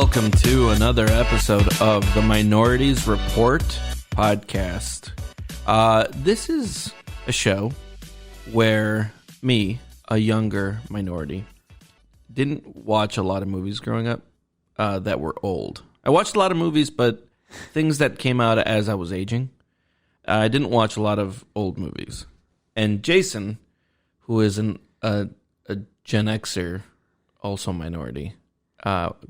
welcome to another episode of the Minorities Report podcast. This is a show where me, a younger minority, didn't watch a lot of movies growing up that were old. I watched a lot of movies, but things that came out as I was aging. I didn't watch a lot of old movies. And Jason, who is a Gen Xer, also minority,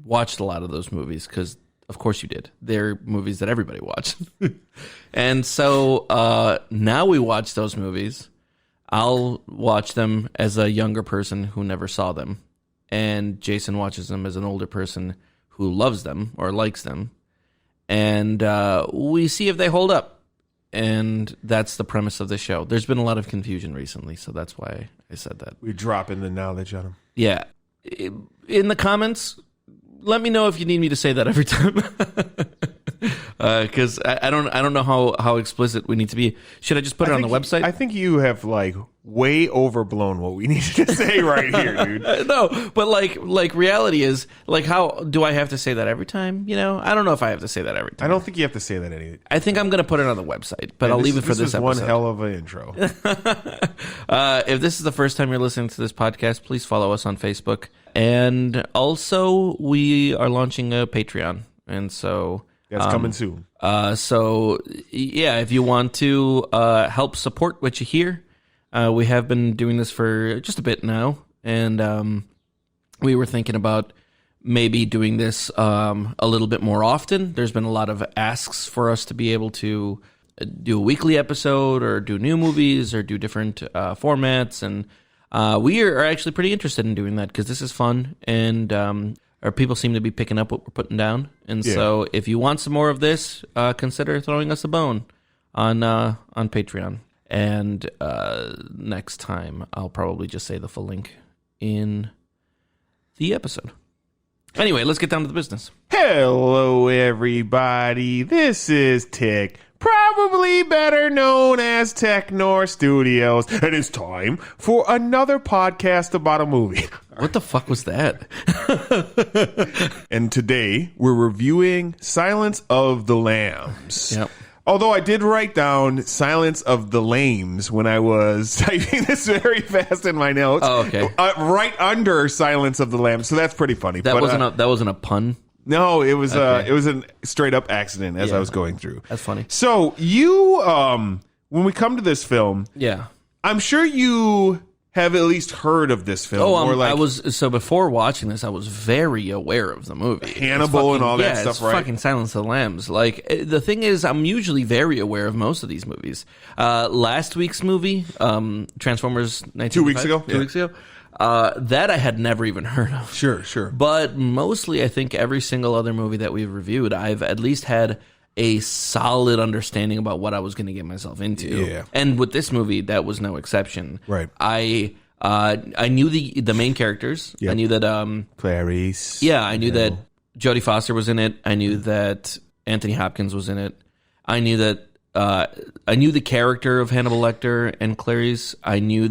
watched a lot of those movies because, of course, you did. They're movies that everybody watched. And so now we watch those movies. I'll watch them as a younger person who never saw them. And Jason watches them as an older person who loves them or likes them. And we see if they hold up. And that's the premise of the show. There's been a lot of confusion recently, so that's why I said that. We're dropping the knowledge on them. Yeah. In the comments, let me know if you need me to say that every time. Because I don't know how explicit we need to be. Should I just put it on the website? I think you have way overblown what we need to say right here, dude. No, but like reality is how do I have to say that every time? You know, I don't know if I have to say that every time. I don't think you have to say that anyway. I think I'm going to put it on the website, but I'll leave it for this episode. This is one hell of an intro. If this is the first time you're listening to this podcast, please follow us on Facebook. And also, we are launching a Patreon. And so... That's coming soon. So, yeah, if you want to help support what you hear, we have been doing this for just a bit now. And we were thinking about maybe doing this a little bit more often. There's been a lot of asks for us to be able to do a weekly episode or do new movies or do different formats. And we are actually pretty interested in doing that because this is fun. And... Or people seem to be picking up what we're putting down. And so if you want some more of this, consider throwing us a bone on Patreon. And next time, I'll probably just say the full link in the episode. Anyway, let's get down to the business. Hello, everybody. This is Tick, probably better known as Technor Studios. And it's time for another podcast about a movie. What the fuck was that? And today, we're reviewing Silence of the Lambs. Yep. Although I did write down Silence of the Lames when I was typing this very fast in my notes. Oh, okay. Right under Silence of the Lambs, so that's pretty funny. That wasn't a pun? No, it was Okay. it was a straight up accident as I was going through. That's funny. So you, when we come to this film, Yeah. I'm sure you have at least heard of this film. So before watching this, I was very aware of the movie. Hannibal and all that stuff, it's right? Fucking Silence of the Lambs. Like, the thing is, I'm usually very aware of most of these movies. Last week's movie, Transformers 1985. 2 weeks ago? 2 weeks ago. That I had never even heard of. Sure. But mostly, I think every single other movie that we've reviewed, I've at least had a solid understanding about what I was going to get myself into. Yeah. And with this movie, that was no exception. Right. I knew the main characters. Yep. I knew that Clarice. Yeah, I knew that Jodie Foster was in it. I knew that Anthony Hopkins was in it. I knew that I knew the character of Hannibal Lecter and Clarice. I knew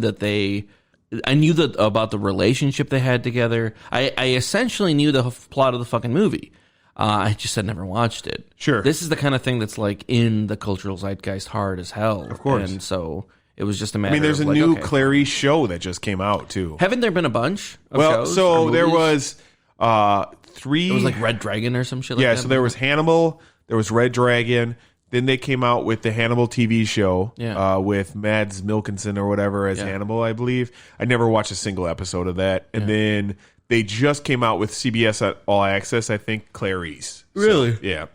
about the relationship they had together. I essentially knew the plot of the fucking movie. I just had never watched it. Sure. This is the kind of thing that's like in the cultural zeitgeist hard as hell. Of course. And so it was just a matter of there's a like, new okay. Clarice show that just came out too. Haven't there been a bunch of Well, shows so or there movies? was 3. It was like Red Dragon or some shit like that. Yeah, so there was Hannibal, there was Red Dragon. Then they came out with the Hannibal TV show with Mads Mikkelsen or whatever as Hannibal, I believe. I never watched a single episode of that. And then they just came out with CBS at All Access, I think, Clarice. Really? So, yeah.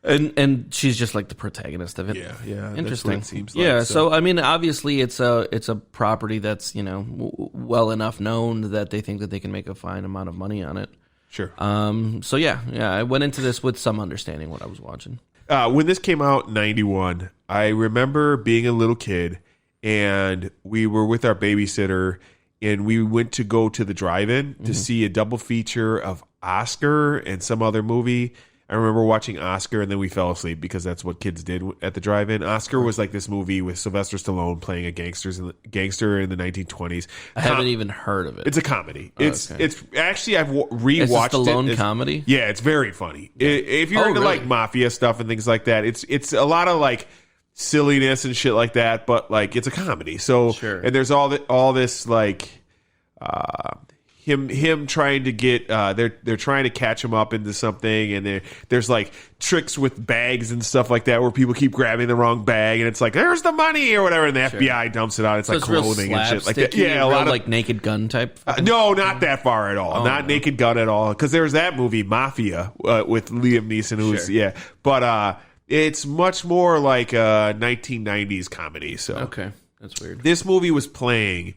And she's just like the protagonist of it. Yeah. Interesting. That's what it seems like. Yeah, so I mean, obviously it's a property that's, well enough known that they think that they can make a fine amount of money on it. Sure. So yeah, I went into this with some understanding what I was watching. When this came out in 91, I remember being a little kid and we were with our babysitter and we went to go to the drive-in to see a double feature of Oscar and some other movie. I remember watching Oscar, and then we fell asleep because that's what kids did at the drive-in. Oscar was like this movie with Sylvester Stallone playing a gangster in the 1920s. I haven't even heard of it. It's a comedy. It's actually, I've rewatched it. It's a Stallone it. comedy? Yeah, it's very funny. Yeah. If you're into like mafia stuff and things like that, it's a lot of like silliness and shit like that, but like it's a comedy. So and there's all this like him trying to get they're trying to catch him up into something, and there's like tricks with bags and stuff like that where people keep grabbing the wrong bag, and it's like there's the money or whatever, and the FBI dumps it out. It's so like clothing and shit like that. Yeah, a lot of like Naked Gun type. No, not that far at all. Not Naked Gun at all. Because there's that movie Mafia with Liam Neeson, who's but it's much more like a 1990s comedy. So okay, that's weird. This movie was playing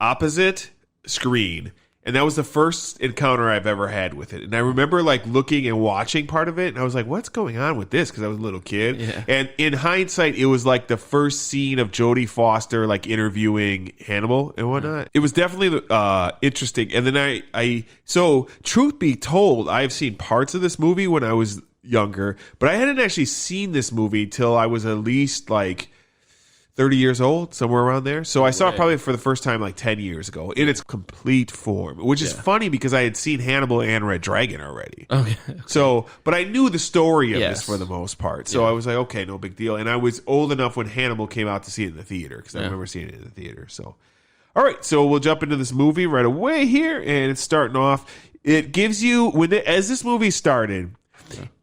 opposite screen, and that was the first encounter I've ever had with it. And I remember like looking and watching part of it, and I was like, what's going on with this? Because I was a little kid. Yeah. And in hindsight, it was like the first scene of Jodie Foster like interviewing Hannibal and whatnot. It was definitely interesting. And then so truth be told, I've seen parts of this movie when I was younger, but I hadn't actually seen this movie till I was at least like 30 years old, somewhere around there. So I saw it probably for the first time like 10 years ago in its complete form, which is funny because I had seen Hannibal and Red Dragon already. Okay. So, but I knew the story of this for the most part. So I was like, okay, no big deal. And I was old enough when Hannibal came out to see it in the theater because I remember seeing it in the theater. So, all right, so we'll jump into this movie right away here, and it's starting off. It gives you, as this movie started,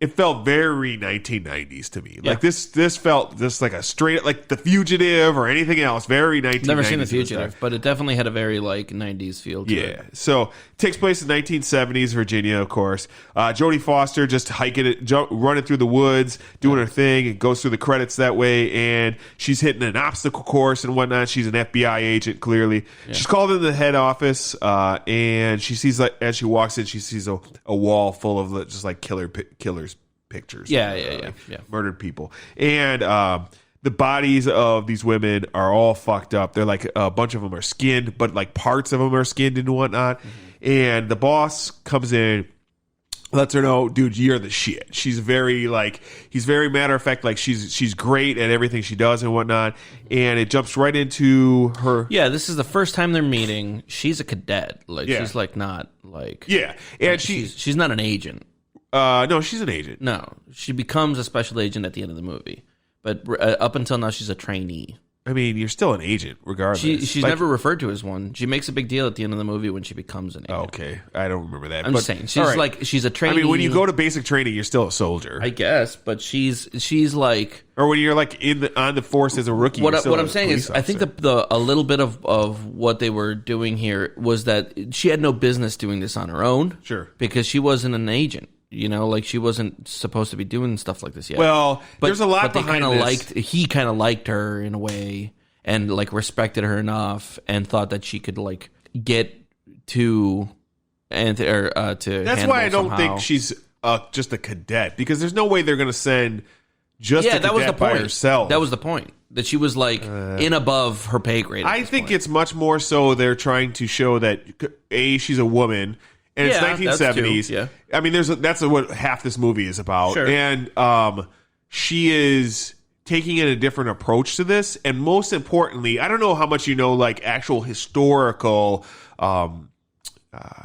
it felt very 1990s to me. Like this felt just like a straight, like The Fugitive or anything else. Very 1990s. Never seen The Fugitive, but it definitely had a very like 90s feel to it. So it takes place in 1970s Virginia, of course. Jodie Foster just hiking it, running through the woods, doing her thing. It goes through the credits that way, and she's hitting an obstacle course and whatnot. She's an FBI agent, clearly. Yeah. She's called into the head office, and she sees, like, as she walks in, she sees a wall full of just like killers pictures. Murdered people. And the bodies of these women are all fucked up. They're like, a bunch of them are skinned, but like parts of them are skinned and whatnot. Mm-hmm. And the boss comes in, lets her know, dude, you're the shit. She's very like, he's very matter of fact, like she's great at everything she does and whatnot. And it jumps right into her. Yeah, this is the first time they're meeting. She's a cadet. Like she's like not like and she's not an agent. No, she's an agent. No, she becomes a special agent at the end of the movie. But up until now, she's a trainee. I mean, you're still an agent, regardless. She's like, never referred to as one. She makes a big deal at the end of the movie when she becomes an agent. Okay, I don't remember that. I'm just saying, she's like, she's a trainee. I mean, when you go to basic training, you're still a soldier, I guess. But she's like, or when you're like on the force as a rookie. What I'm saying is, I think a little bit of what they were doing here was that she had no business doing this on her own. Sure, because she wasn't an agent. You know, like she wasn't supposed to be doing stuff like this yet. Well, there's a lot behind this. He kind of liked her in a way, and like respected her enough, and thought that she could like get to to. That's why I don't think she's just a cadet, because there's no way they're going to send just a cadet by herself. That was the point. That she was like in above her pay grade. I think it's much more so they're trying to show that she's a woman. And it's 1970s. Yeah. I mean, that's what half this movie is about. Sure. And she is taking in a different approach to this. And most importantly, I don't know how much you know, like actual historical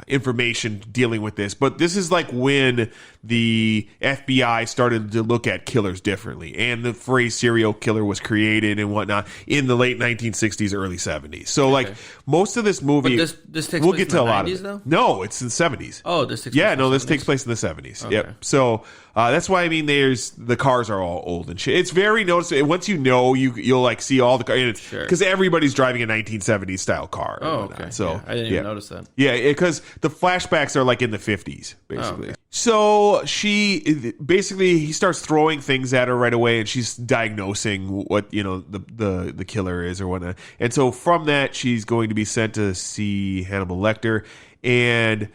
information dealing with this, but this is like when the FBI started to look at killers differently, and the phrase serial killer was created and whatnot in the late 1960s, early 70s. So like most of this movie, but this takes place in the 90s, though? No, it's in the 70s. Oh, this takes place in the 70s? This takes place in the 70s. Okay. Yep. So that's why, I mean, the cars are all old and shit. It's very noticeable. Once you know, you'll like see all the cars, because everybody's driving a 1970s style car. Oh, okay. So yeah, I didn't even notice that. Yeah, because the flashbacks are like in the 50s, basically. Oh, okay. So he starts throwing things at her right away, and she's diagnosing what, you know, the killer is or whatnot. And so from that, she's going to be sent to see Hannibal Lecter, and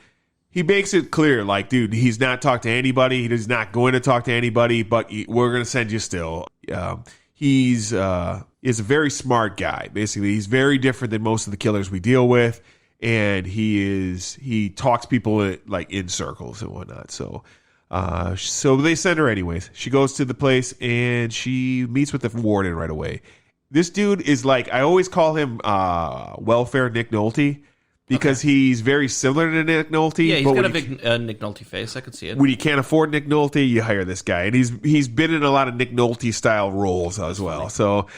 he makes it clear, like, dude, he's not talked to anybody. He's not going to talk to anybody, but we're going to send you still. He's a very smart guy. Basically, he's very different than most of the killers we deal with. And he talks people like in circles and whatnot. So So they send her anyways. She goes to the place and she meets with the warden right away. This dude is like, I always call him welfare Nick Nolte. Because he's very similar to Nick Nolte. Yeah, he's got a big Nick Nolte face. I could see it. When you can't afford Nick Nolte, you hire this guy. And he's been in a lot of Nick Nolte-style roles as well. So,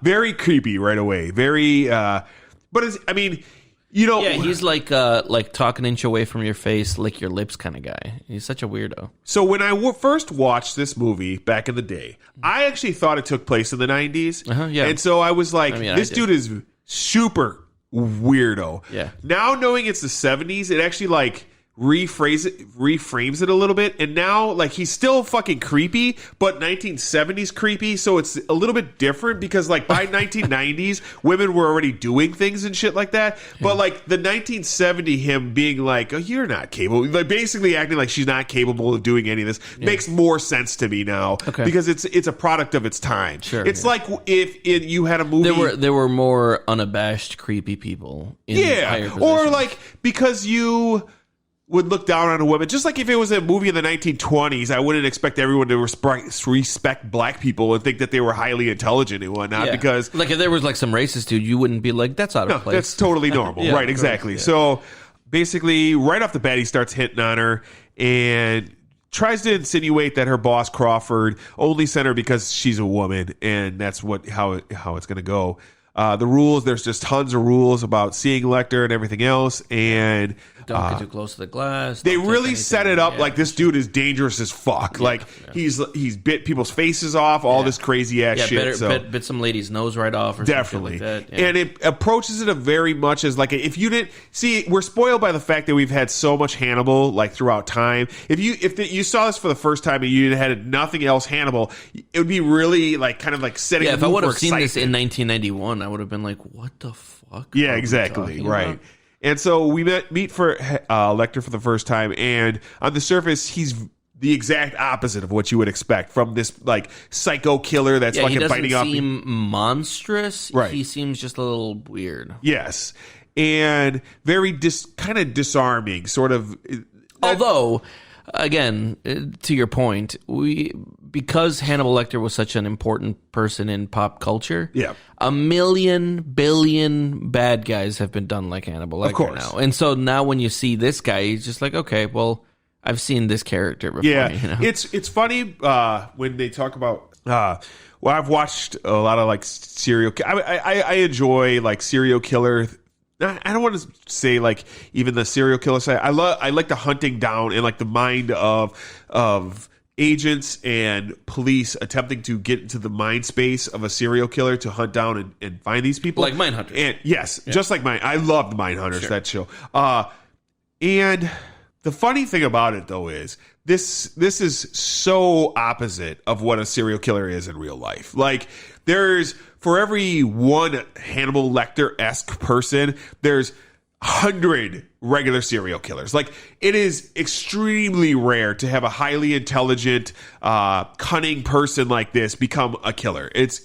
very creepy right away. Very, but it's, I mean, you know... Yeah, he's like talk an inch away from your face, lick your lips kind of guy. He's such a weirdo. So when I first watched this movie back in the day, I actually thought it took place in the 90s. Yeah. And so I was like, this dude is super weirdo. Yeah. Now knowing it's the 70s, it actually like reframes it a little bit, and now like he's still fucking creepy, but 1970s creepy, so it's a little bit different because like by 1990s women were already doing things and shit like that, but like the 1970 him being like, oh, you're not capable, like basically acting like she's not capable of doing any of this makes more sense to me now because it's a product of its time. It's like if you had a movie there were more unabashed creepy people in higher positions. Or like because you would look down on a woman. Just like if it was a movie in the 1920s, I wouldn't expect everyone to respect black people and think that they were highly intelligent and whatnot. Because like if there was like some racist dude, you wouldn't be like, that's out of place. That's totally normal. Right, exactly. So basically, right off the bat, he starts hitting on her and tries to insinuate that her boss, Crawford, only sent her because she's a woman, and that's how it's going to go. The rules, there's just tons of rules about seeing Lecter and everything else, and don't get too close to the glass. They really set it up like this dude is dangerous as fuck. Like he's bit people's faces off, all this crazy ass shit. Bit some lady's nose right off, or definitely. Something like that. Yeah. And it approaches it very much as like if you didn't see, we're spoiled by the fact that we've had so much Hannibal like throughout time. If you saw this for the first time and you had nothing else Hannibal, it would be really like kind of like setting. Yeah, if I would have seen this in 1991, I would have been like, what the fuck? Yeah, exactly. Right. About? And so we meet for Lecter for the first time, and on the surface, he's the exact opposite of what you would expect from this like psycho killer that's fucking biting off. He doesn't seem monstrous. Right. He seems just a little weird. Yes, and very kind of disarming, sort of. Although, again, to your point, because Hannibal Lecter was such an important person in pop culture, a million billion bad guys have been done like Hannibal Lecter now. And so now when you see this guy, he's just like, okay, well, I've seen this character before. Yeah, you know? It's funny when they talk about. Well, I've watched a lot of like serial. I enjoy like serial killer. I don't want to say like even the serial killer side. I like the hunting down and like the mind of agents and police attempting to get into the mind space of a serial killer to hunt down and find these people. Like Mindhunters. And yes, just like I loved Mindhunters, that show. And the funny thing about it though is this is so opposite of what a serial killer is in real life. Like for every one Hannibal Lecter-esque person, there's 100 regular serial killers. Like it is extremely rare to have a highly intelligent, cunning person like this become a killer. It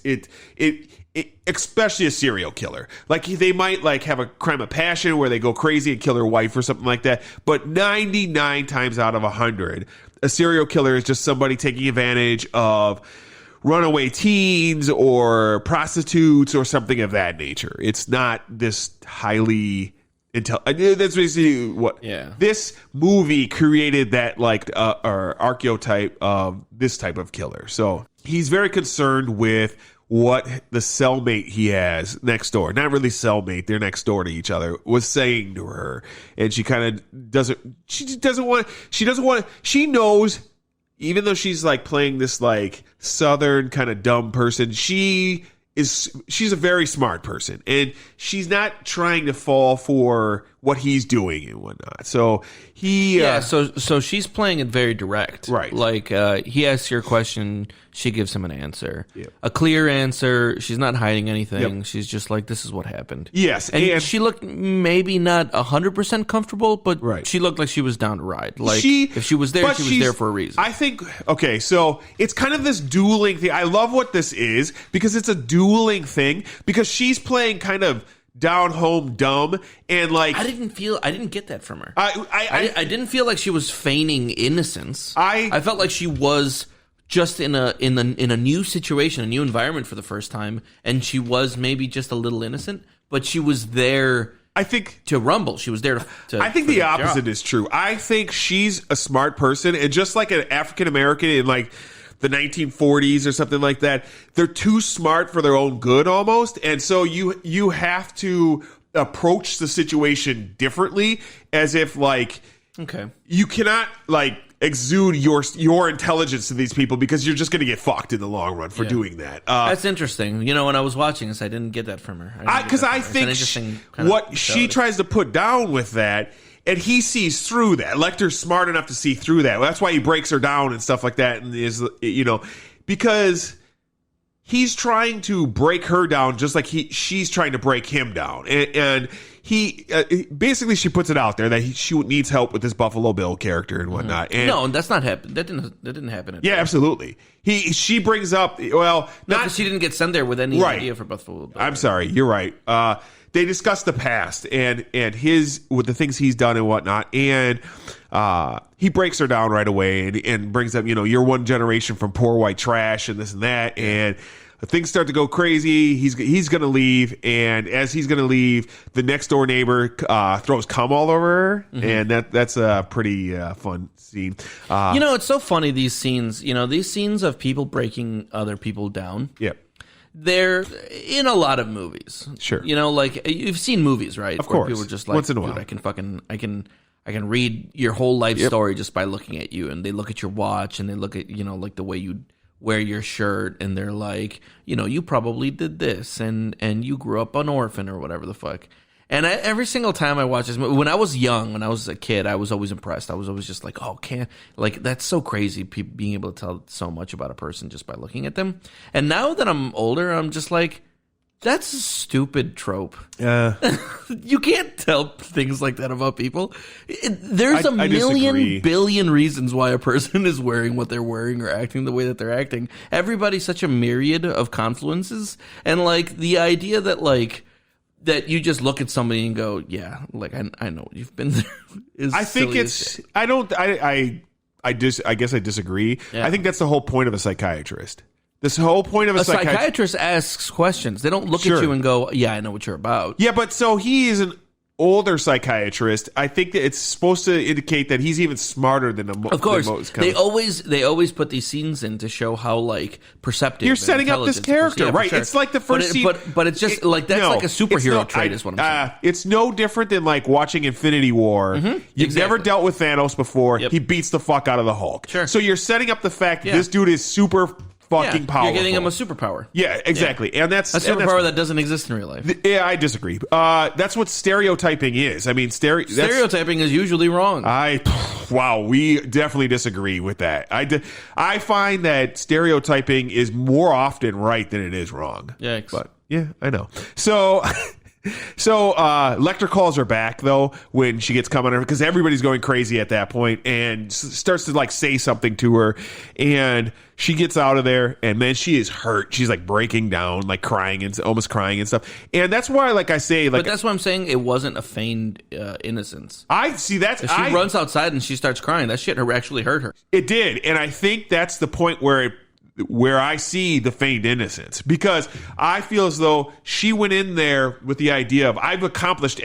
especially a serial killer. Like they might like have a crime of passion where they go crazy and kill their wife or something like that. But 99 times out of 100, a serial killer is just somebody taking advantage of runaway teens or prostitutes or something of that nature. It's not this highly intelligent. That's basically what this movie created, that like archetype of this type of killer. So he's very concerned with what the cellmate he has next door, not really cellmate, they're next door to each other, was saying to her. And she kind of she knows, even though she's like playing this like southern kind of dumb person, she's a very smart person, and she's not trying to fall for what he's doing and whatnot. So so she's playing it very direct, right? Like he asks her a question, she gives him an answer, a clear answer. She's not hiding anything. She's just like, this is what happened. Yes, and she looked maybe not 100% comfortable, but she looked like she was down to ride. Like if she was there, she was there for a reason. I think so it's kind of this dueling thing. I love what this is because it's a dueling thing, because she's playing kind of down home dumb, and like I didn't get that from her. I didn't feel like she was feigning innocence. I felt like she was just in a new situation, a new environment for the first time, and she was maybe just a little innocent, but she was there. I think to rumble. She was there to I think the opposite is true. I think she's a smart person, and just like an African American in like the 1940s or something like that, they're too smart for their own good almost, and so you have to approach the situation differently, as if like you cannot like exude your intelligence to these people, because you're just going to get fucked in the long run for doing that. That's interesting. You know, when I was watching this, I didn't get that from her. Because I think what she tries to put down with that, and he sees through that. Lecter's smart enough to see through that. That's why he breaks her down and stuff like that, and is, you know, because he's trying to break her down just like she's trying to break him down, and he basically, she puts it out there that she needs help with this Buffalo Bill character and whatnot. And no, that's not happen. That didn't happen. Yeah, absolutely. She brings up, well, not she didn't get sent there with any idea for Buffalo Bill. I'm sorry, you're right. They discuss the past and with the things he's done and whatnot, and he breaks her down right away and brings up, you know, you're one generation from poor white trash and this and that, and things start to go crazy. He's going to leave, and as he's going to leave, the next door neighbor throws cum all over her, and that's a pretty fun scene. You know, it's so funny, these scenes. You know, these scenes of people breaking other people down. Yeah. They're in a lot of movies. Sure. You know, like, you've seen movies, right? Of course. People are just like, once in a while, I can read your whole life story just by looking at you, and they look at your watch, and they look at, you know, like the way you wear your shirt, and they're like, you know, you probably did this, and you grew up an orphan or whatever the fuck. And every single time I watch this movie, when I was young, when I was a kid, I was always impressed. I was always just like, oh, that's so crazy, people being able to tell so much about a person just by looking at them. And now that I'm older, I'm just like, that's a stupid trope. You can't tell things like that about people. There's a million billion reasons why a person is wearing what they're wearing or acting the way that they're acting. Everybody's such a myriad of confluences, and like the idea that like that you just look at somebody and go, yeah, like I know you've been there. I think it's. I guess I disagree. Yeah. I think that's the whole point of a psychiatrist. This whole point of a psychiatrist asks questions. They don't look at you and go, yeah, I know what you're about. Yeah, but so he is an older psychiatrist. I think that it's supposed to indicate that he's even smarter than of course, they always put these scenes in to show how like perceptive you're setting up this character, right? Sure. It's like the first scene, but it's just like that's like a superhero trait, is what I'm saying. It's no different than like watching Infinity War. You've never dealt with Thanos before. Yep. He beats the fuck out of the Hulk. Sure. So you're setting up the fact that this dude is super fucking powerful. You're getting him a superpower. Yeah, exactly. Yeah. And that's a superpower that doesn't exist in real life. Yeah, I disagree. That's what stereotyping is. I mean, stereotyping is usually wrong. Wow, we definitely disagree with that. I find that stereotyping is more often right than it is wrong. Yikes. But yeah, I know. So Lecter calls her back though when she gets come on her, because everybody's going crazy at that point, and starts to like say something to her, and she gets out of there, and man, she is hurt. She's like breaking down, like crying and almost crying and stuff. And that's why, like I say, like, but that's why I'm saying it wasn't a feigned innocence. I see that she runs outside and she starts crying. That shit actually hurt her. It did, and I think that's the point where I see the feigned innocence, because I feel as though she went in there with the idea of, I've accomplished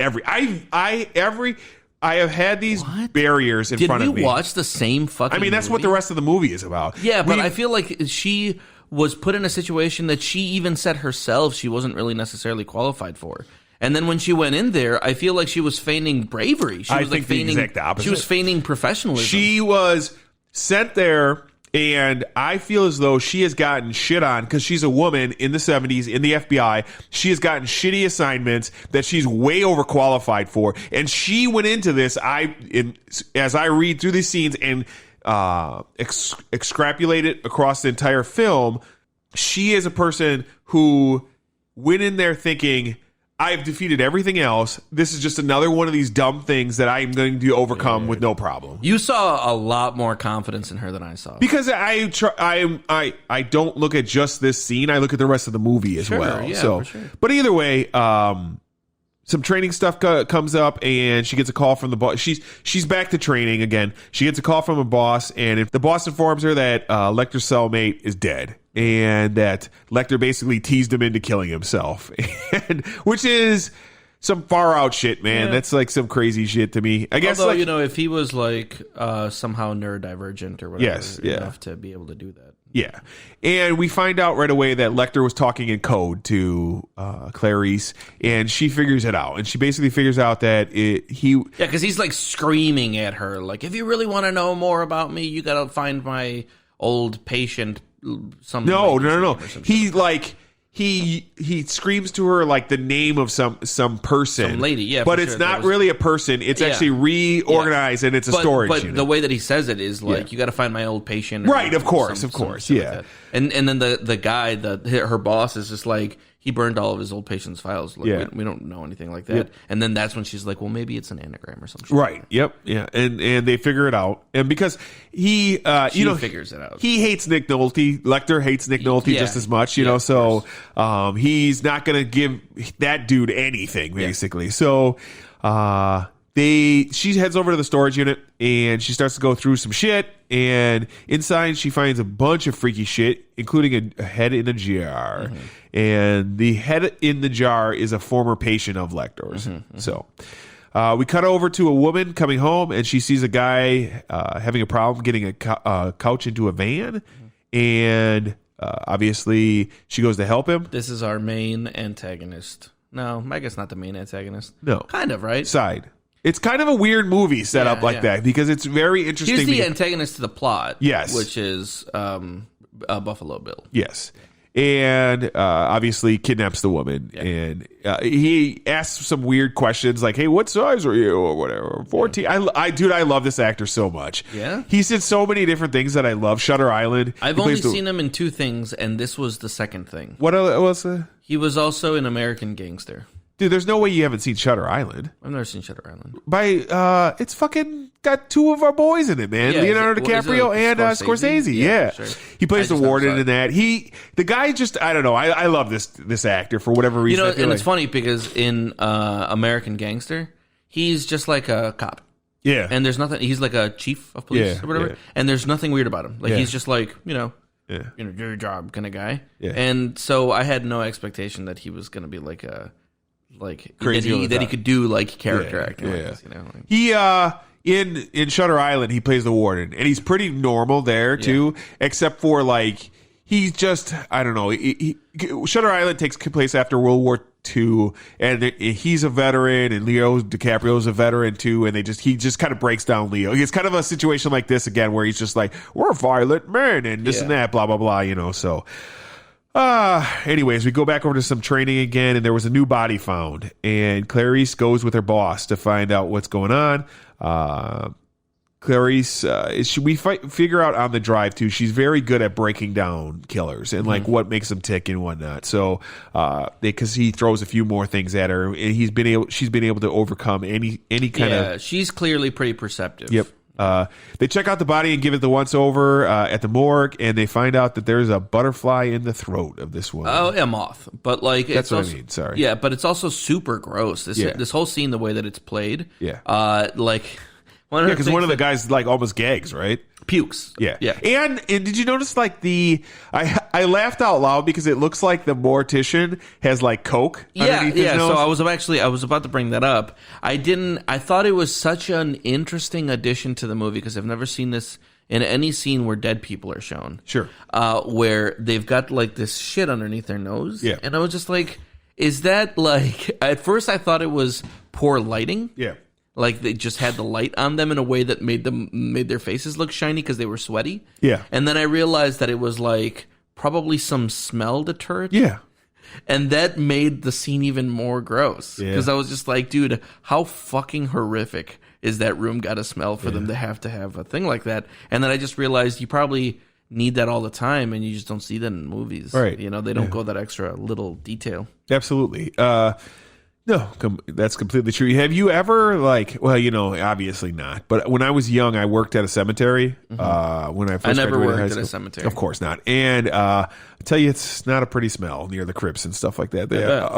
I have had these barriers in front of me. Did we watch the same fucking movie? That's what the rest of the movie is about. Yeah, but I feel like she was put in a situation that she even said herself she wasn't really necessarily qualified for. And then when she went in there, I feel like she was feigning bravery. She was feigning the exact opposite. She was feigning professionalism. She was sent there, and I feel as though she has gotten shit on because she's a woman in the 70s in the FBI. She has gotten shitty assignments that she's way overqualified for. And she went into this, as I read through these scenes and extrapolate it across the entire film, she is a person who went in there thinking, I have defeated everything else. This is just another one of these dumb things that I am going to overcome with no problem. You saw a lot more confidence in her than I saw. Because I don't look at just this scene. I look at the rest of the movie as well. Yeah, so, for sure. But either way, some training stuff comes up, and she gets a call from the boss. She's back to training again. She gets a call from a boss, and if the boss informs her that Lecter's cellmate is dead, and that Lecter basically teased him into killing himself, and, which is some far out shit, man. Yeah. That's like some crazy shit to me. I guess, although, if he was like somehow neurodivergent or whatever, enough to be able to do that. Yeah. And we find out right away that Lecter was talking in code to Clarice, and she figures it out. And she basically figures out that because he's like screaming at her, like, if you really want to know more about me, you got to find my old patient. No. He screams to her like the name of some person, some lady, yeah. But it's not really a person. It's actually reorganized, and it's a storage unit. But the way that he says it is like, you got to find my old patient, right? Of course, yeah. Like and then the guy, her boss, is just like, he burned all of his old patients' files. Like, we don't know anything like that. Yep. And then that's when she's like, well, maybe it's an anagram or something. Right. Yep. Yeah. And they figure it out. And because he figures it out. He hates Nick Nolte. Lecter hates Nick Nolte just as much, you know. So he's not going to give that dude anything, basically. So she heads over to the storage unit, and she starts to go through some shit, and inside she finds a bunch of freaky shit, including a head in a jar. Mm-hmm. And the head in the jar is a former patient of Lecter's. Mm-hmm. So we cut over to a woman coming home, and she sees a guy having a problem getting a couch into a van. Mm-hmm. And obviously she goes to help him. This is our main antagonist. No, I guess not the main antagonist. No. Kind of, right? Side. It's kind of a weird movie set up like that, because it's very interesting. He's the antagonist to the plot. Yes. Which is Buffalo Bill. Yes. And obviously kidnaps the woman. Yeah. And he asks some weird questions like, hey, what size are you? Or whatever. 14. Yeah. I love this actor so much. Yeah. He's in so many different things that I love. Shutter Island. I've only seen him in two things, and this was the second thing. What was it? He was also in American Gangster. Dude, there's no way you haven't seen Shutter Island. I've never seen Shutter Island. It's fucking got two of our boys in it, man. Yeah, Leonardo DiCaprio and Scorsese. Yeah. Sure. He plays the warden in that. The guy just, I don't know. I love this actor for whatever reason. And it's funny because in American Gangster, he's just like a cop. Yeah. And there's nothing, he's like a chief of police or whatever. Yeah. And there's nothing weird about him. Like, he's just like, do your job kind of guy. Yeah. And so I had no expectation that he was going to be like a, crazy that he could do like character acting. Like this, He in Shutter Island, he plays the warden, and he's pretty normal there too, except for like he's just, I don't know. Shutter Island takes place after World War II, and he's a veteran, and Leo DiCaprio's a veteran too, and he just kind of breaks down Leo. It's kind of a situation like this again, where he's just like, we're violent men and this and that, blah blah blah, so. Anyways, we go back over to some training again, and there was a new body found, and Clarice goes with her boss to find out what's going on. Clarice, we figure out on the drive too, she's very good at breaking down killers and like what makes them tick and whatnot. So, because he throws a few more things at her, and she's been able to overcome any kind of. Yeah, she's clearly pretty perceptive. Yep. They check out the body and give it the once over at the morgue, and they find out that there's a butterfly in the throat of this woman. Oh, a moth. But like, that's what I mean. Sorry. Yeah, but it's also super gross. This whole scene, the way that it's played. Yeah. Because one of the guys like almost gags, right? Pukes. Yeah. And did you notice like I laughed out loud because it looks like the mortician has like Coke underneath his nose. So I was about to bring that up. I thought it was such an interesting addition to the movie because I've never seen this in any scene where dead people are shown. Sure. Where they've got like this shit underneath their nose. Yeah. And I was just like, is that like, at first I thought it was poor lighting. Yeah. Like they just had the light on them in a way that made their faces look shiny because they were sweaty. Yeah. And then I realized that it was like probably some smell deterrent. Yeah. And that made the scene even more gross. Because I was just like, dude, how fucking horrific is that room got to smell for them to have a thing like that? And then I just realized you probably need that all the time, and you just don't see that in movies. Right. They don't go that extra little detail. Absolutely. No, that's completely true. Have you ever obviously not. But when I was young, I worked at a cemetery. When I first never graduated worked high at school. a cemetery. Of course not. And I tell you, it's not a pretty smell near the crypts and stuff like that. They have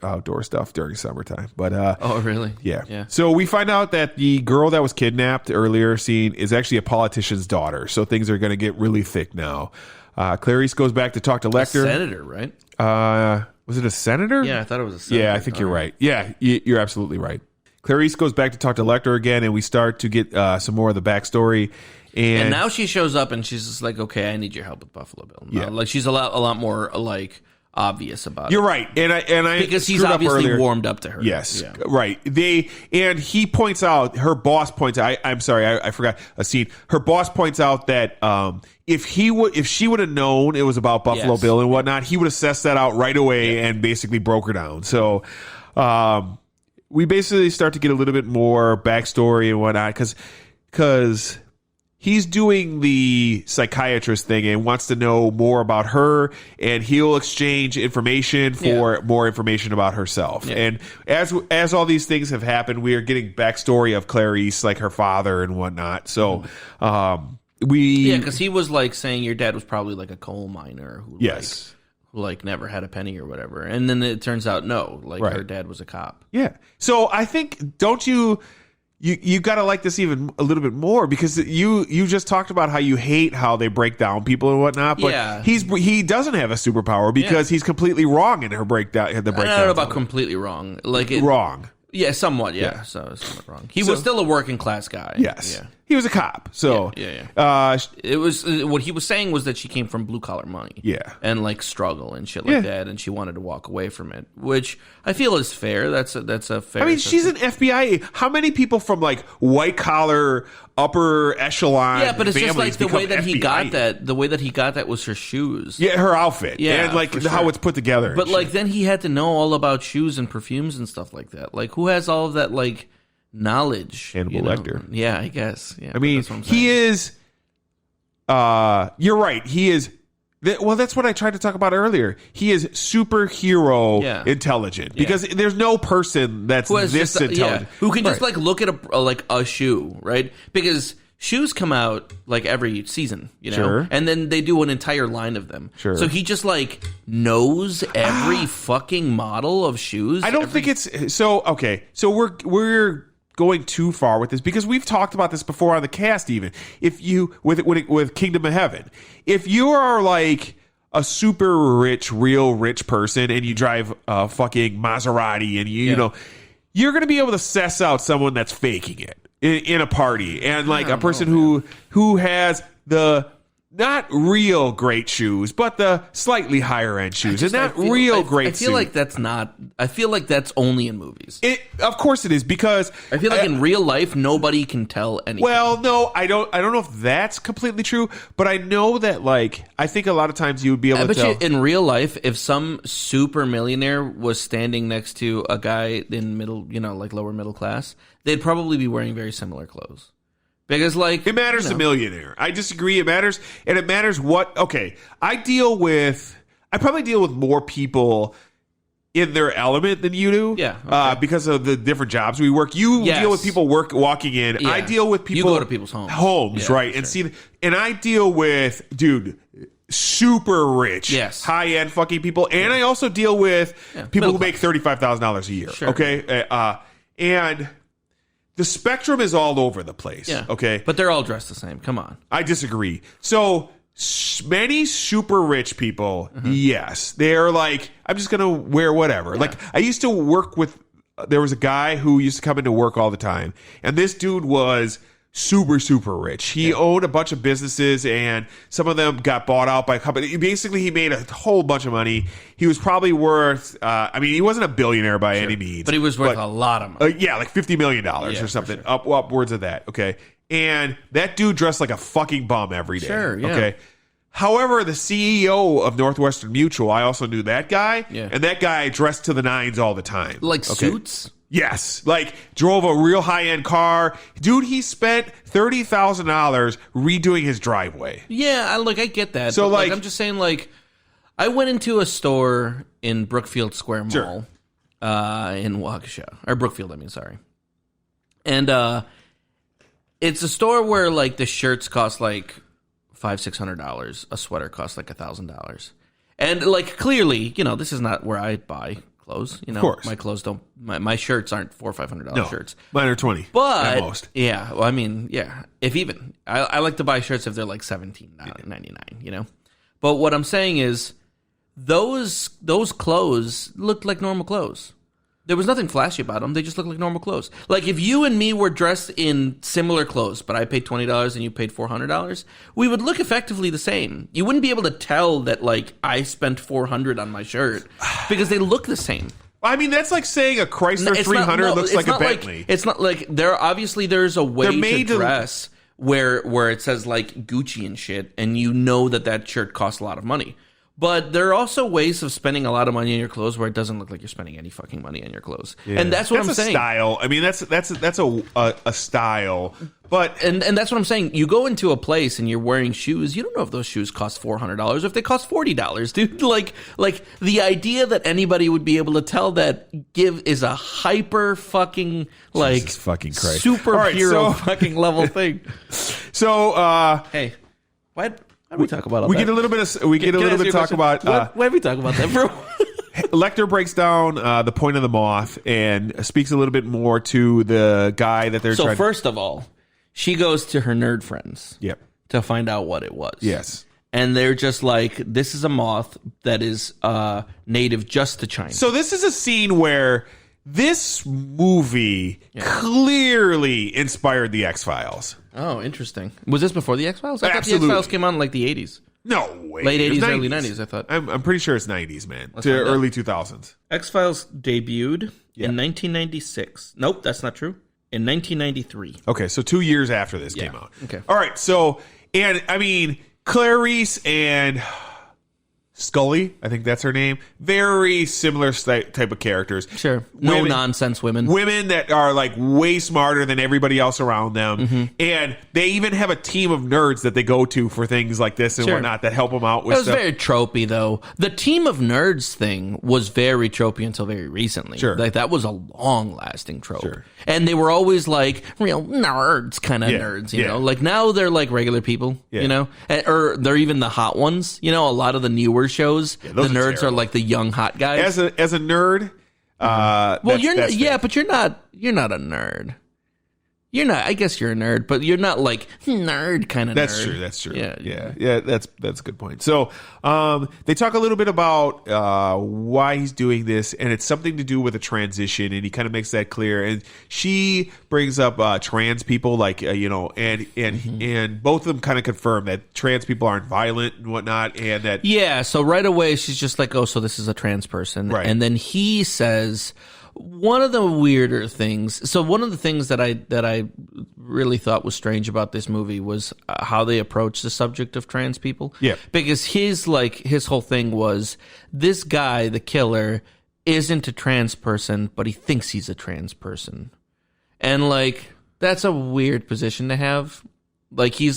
outdoor stuff during summertime. But oh, really? Yeah. So we find out that the girl that was kidnapped earlier seen is actually a politician's daughter. So things are going to get really thick now. Clarice goes back to talk to Lecter. A senator, right? Was it a senator? Yeah, I thought it was a senator. Yeah, I think you're right. Yeah, you're absolutely right. Clarice goes back to talk to Lecter again, and we start to get some more of the backstory. And now she shows up, and she's just like, "Okay, I need your help with Buffalo Bill." Yeah, like she's a lot more like obvious about it. You're right, and I because he's obviously warmed up to her. Yes, right. He points out, her boss points out. I'm sorry, I forgot a scene. Her boss points out that if she would have known it was about Buffalo Bill and whatnot, he would have assessed that out right away and basically broke her down. So we basically start to get a little bit more backstory and whatnot because he's doing the psychiatrist thing and wants to know more about her, and he'll exchange information for more information about herself. Yeah. And as all these things have happened, we are getting backstory of Clarice, like her father and whatnot. So because he was like saying your dad was probably like a coal miner who like never had a penny or whatever, and then it turns out her dad was a cop. Yeah. So I think You got to like this even a little bit more because you just talked about how you hate how they break down people and whatnot, but he doesn't have a superpower because he's completely wrong in her breakdown. I don't know about completely wrong. Wrong. Yeah, somewhat. Yeah, so somewhat wrong. He was still a working class guy. Yes, he was a cop. So it was what he was saying was that she came from blue collar money. Yeah, and like struggle and shit like that, and she wanted to walk away from it, which I feel is fair. That's a fair. I mean, she's an FBI. How many people from like white collar, upper echelon? Yeah, but it's just like the way that he got that. The way that he got that was her shoes. Yeah, her outfit. Yeah, and like how it's put together. But like then he had to know all about shoes and perfumes and stuff like that. Like who has all of that like knowledge? Hannibal Lecter. Yeah, I guess. Yeah, I mean, he is. You're right. He is. Well, that's what I tried to talk about earlier. He is superhero intelligent because there's no person that's this intelligent who can just like look at a shoe, right? Because shoes come out like every season, and then they do an entire line of them. Sure. So he just like knows every fucking model of shoes. I don't think it's so. Okay, so we're going too far with this because we've talked about this before on the cast. Even if you with Kingdom of Heaven, if you are like a super rich, real rich person and you drive a fucking Maserati and you know you're going to be able to suss out someone that's faking it in a party and like a person who has the not real great shoes, but the slightly higher end shoes, and not real great. I feel like that's not. I feel like that's only in movies. Of course, it is because I feel like in real life nobody can tell anything. Well, no, I don't know if that's completely true, but I know that like I think a lot of times you would be able to tell. In real life, if some super millionaire was standing next to a guy in middle, like lower middle class, they'd probably be wearing very similar clothes. Because, like... It matters the millionaire. I disagree. It matters. And it matters what... Okay. I probably deal with more people in their element than you do. Yeah. Okay. Because of the different jobs we work. You deal with people walking in. Yeah. I deal with people... You go to people's homes. Homes, right. Sure. And I deal with, super rich, high-end fucking people. And I also deal with people who make $35,000 a year. Sure. Okay? And... The spectrum is all over the place. Yeah. Okay. But they're all dressed the same. Come on. I disagree. So many super rich people, yes, they're like, I'm just going to wear whatever. Yeah. Like I used to work with, there was a guy who used to come into work all the time. And this dude was super, super rich. He owned a bunch of businesses and some of them got bought out by a company. Basically, he made a whole bunch of money. He was probably worth, he wasn't a billionaire by any means. But he was worth a lot of money. Like $50 million or something. Sure. Upwards of that. Okay. And that dude dressed like a fucking bum every day. Sure, yeah. Okay. However, the CEO of Northwestern Mutual, I also knew that guy. Yeah. And that guy dressed to the nines all the time. Like suits? Yes, like drove a real high-end car. Dude, he spent $30,000 redoing his driveway. Yeah, I get that. So I'm just saying I went into a store in Brookfield Square Mall in Waukesha or Brookfield. I mean, sorry. And it's a store where like the shirts cost like $500-$600. A sweater costs like $1,000. And like clearly, this is not where I buy clothes. Of course. My clothes don't. My shirts aren't $400 or $500 shirts. Mine are 20. But at most. Yeah, well, I mean, yeah. If even I like to buy shirts if they're like $17.99. But what I'm saying is, those clothes looked like normal clothes. There was nothing flashy about them. They just looked like normal clothes. Like if you and me were dressed in similar clothes, but I paid $20 and you paid $400, we would look effectively the same. You wouldn't be able to tell that like I spent $400 on my shirt because they look the same. I mean, that's like saying a Chrysler 300 looks like a Bentley. It's not like there's a way to dress where it says like Gucci and shit, and that shirt costs a lot of money. But there are also ways of spending a lot of money on your clothes where it doesn't look like you're spending any fucking money on your clothes. Yeah. And that's what I'm saying. That's a style. I mean, that's a style. But and that's what I'm saying. You go into a place and you're wearing shoes. You don't know if those shoes cost $400 or if they cost $40, dude. Like the idea that anybody would be able to tell that is a hyper fucking like Jesus fucking Christ superhero fucking level thing. So hey, what? How do we talk about all we that? Get a little bit of talk about. Why did we talk about that, bro? Lecter breaks down the point of the moth and speaks a little bit more to the guy that they're trying. So first of all, she goes to her nerd friends. Yep. To find out what it was. Yes. And they're just like, this is a moth that is native just to China. So this is a scene where this movie clearly inspired the X-Files. Oh, interesting. Was this before the X-Files? I Absolutely. thought the X-Files came out in like the 80s. No way. Late 80s, early 90s, I thought. I'm pretty sure it's 90s, man. To early 2000s. X-Files debuted in 1996. Nope, that's not true. In 1993. Okay, so 2 years after this came out. Okay. All right, so, and I mean, Clarice and Scully, I think that's her name. Very similar type of characters. Sure. No nonsense women. Women that are like way smarter than everybody else around them. Mm-hmm. And they even have a team of nerds that they go to for things like this and whatnot that help them out with stuff. It was very tropey, though. The team of nerds thing was very tropey until very recently. Sure. Like, that was a long-lasting trope. Sure. And they were always like real nerds kind of nerds, you know? Like, now they're like regular people, you know? Or they're even the hot ones. You know, a lot of the newer shows, the nerds are like the young hot guys. As a nerd, well, you're but you're not a nerd. You're not. I guess you're a nerd, but you're not like nerd kind of. That's nerd. true. That's true. Yeah. That's a good point. So, they talk a little bit about why he's doing this, and it's something to do with a transition, and he kind of makes that clear. And she brings up trans people, like and both of them kind of confirm that trans people aren't violent and whatnot, and that So right away she's just like, oh, so this is a trans person, right? And then he says. One of the weirder things. So one of the things that I really thought was strange about this movie was how they approached the subject of trans people. Yeah. Because his whole thing was this guy, the killer, isn't a trans person, but he thinks he's a trans person, and like that's a weird position to have. Like he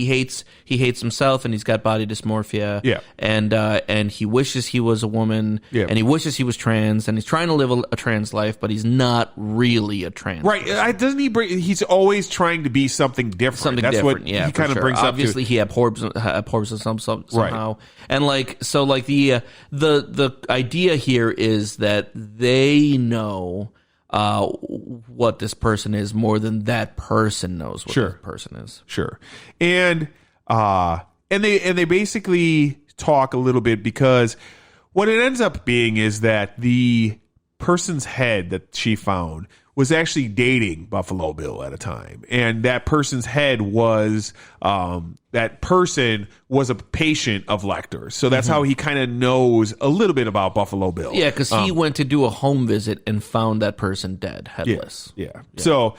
hates himself, and he's got body dysmorphia. Yeah, and he wishes he was a woman. Yeah, and he wishes he was trans, and he's trying to live a trans life, but he's not really a trans. Right? Person. Doesn't he bring? He's always trying to be something different. That's different. What he kind of brings Obviously, up. He abhors of somehow. Right. And the idea here is that they know. What this person is more than that person knows what this person is. Sure. And they basically talk a little bit, because what it ends up being is that the person's head that she found was actually dating Buffalo Bill at a time. And that person's head was, that person was a patient of Lecter's. So that's how he kind of knows a little bit about Buffalo Bill. Yeah, because he went to do a home visit and found that person dead, headless. Yeah. So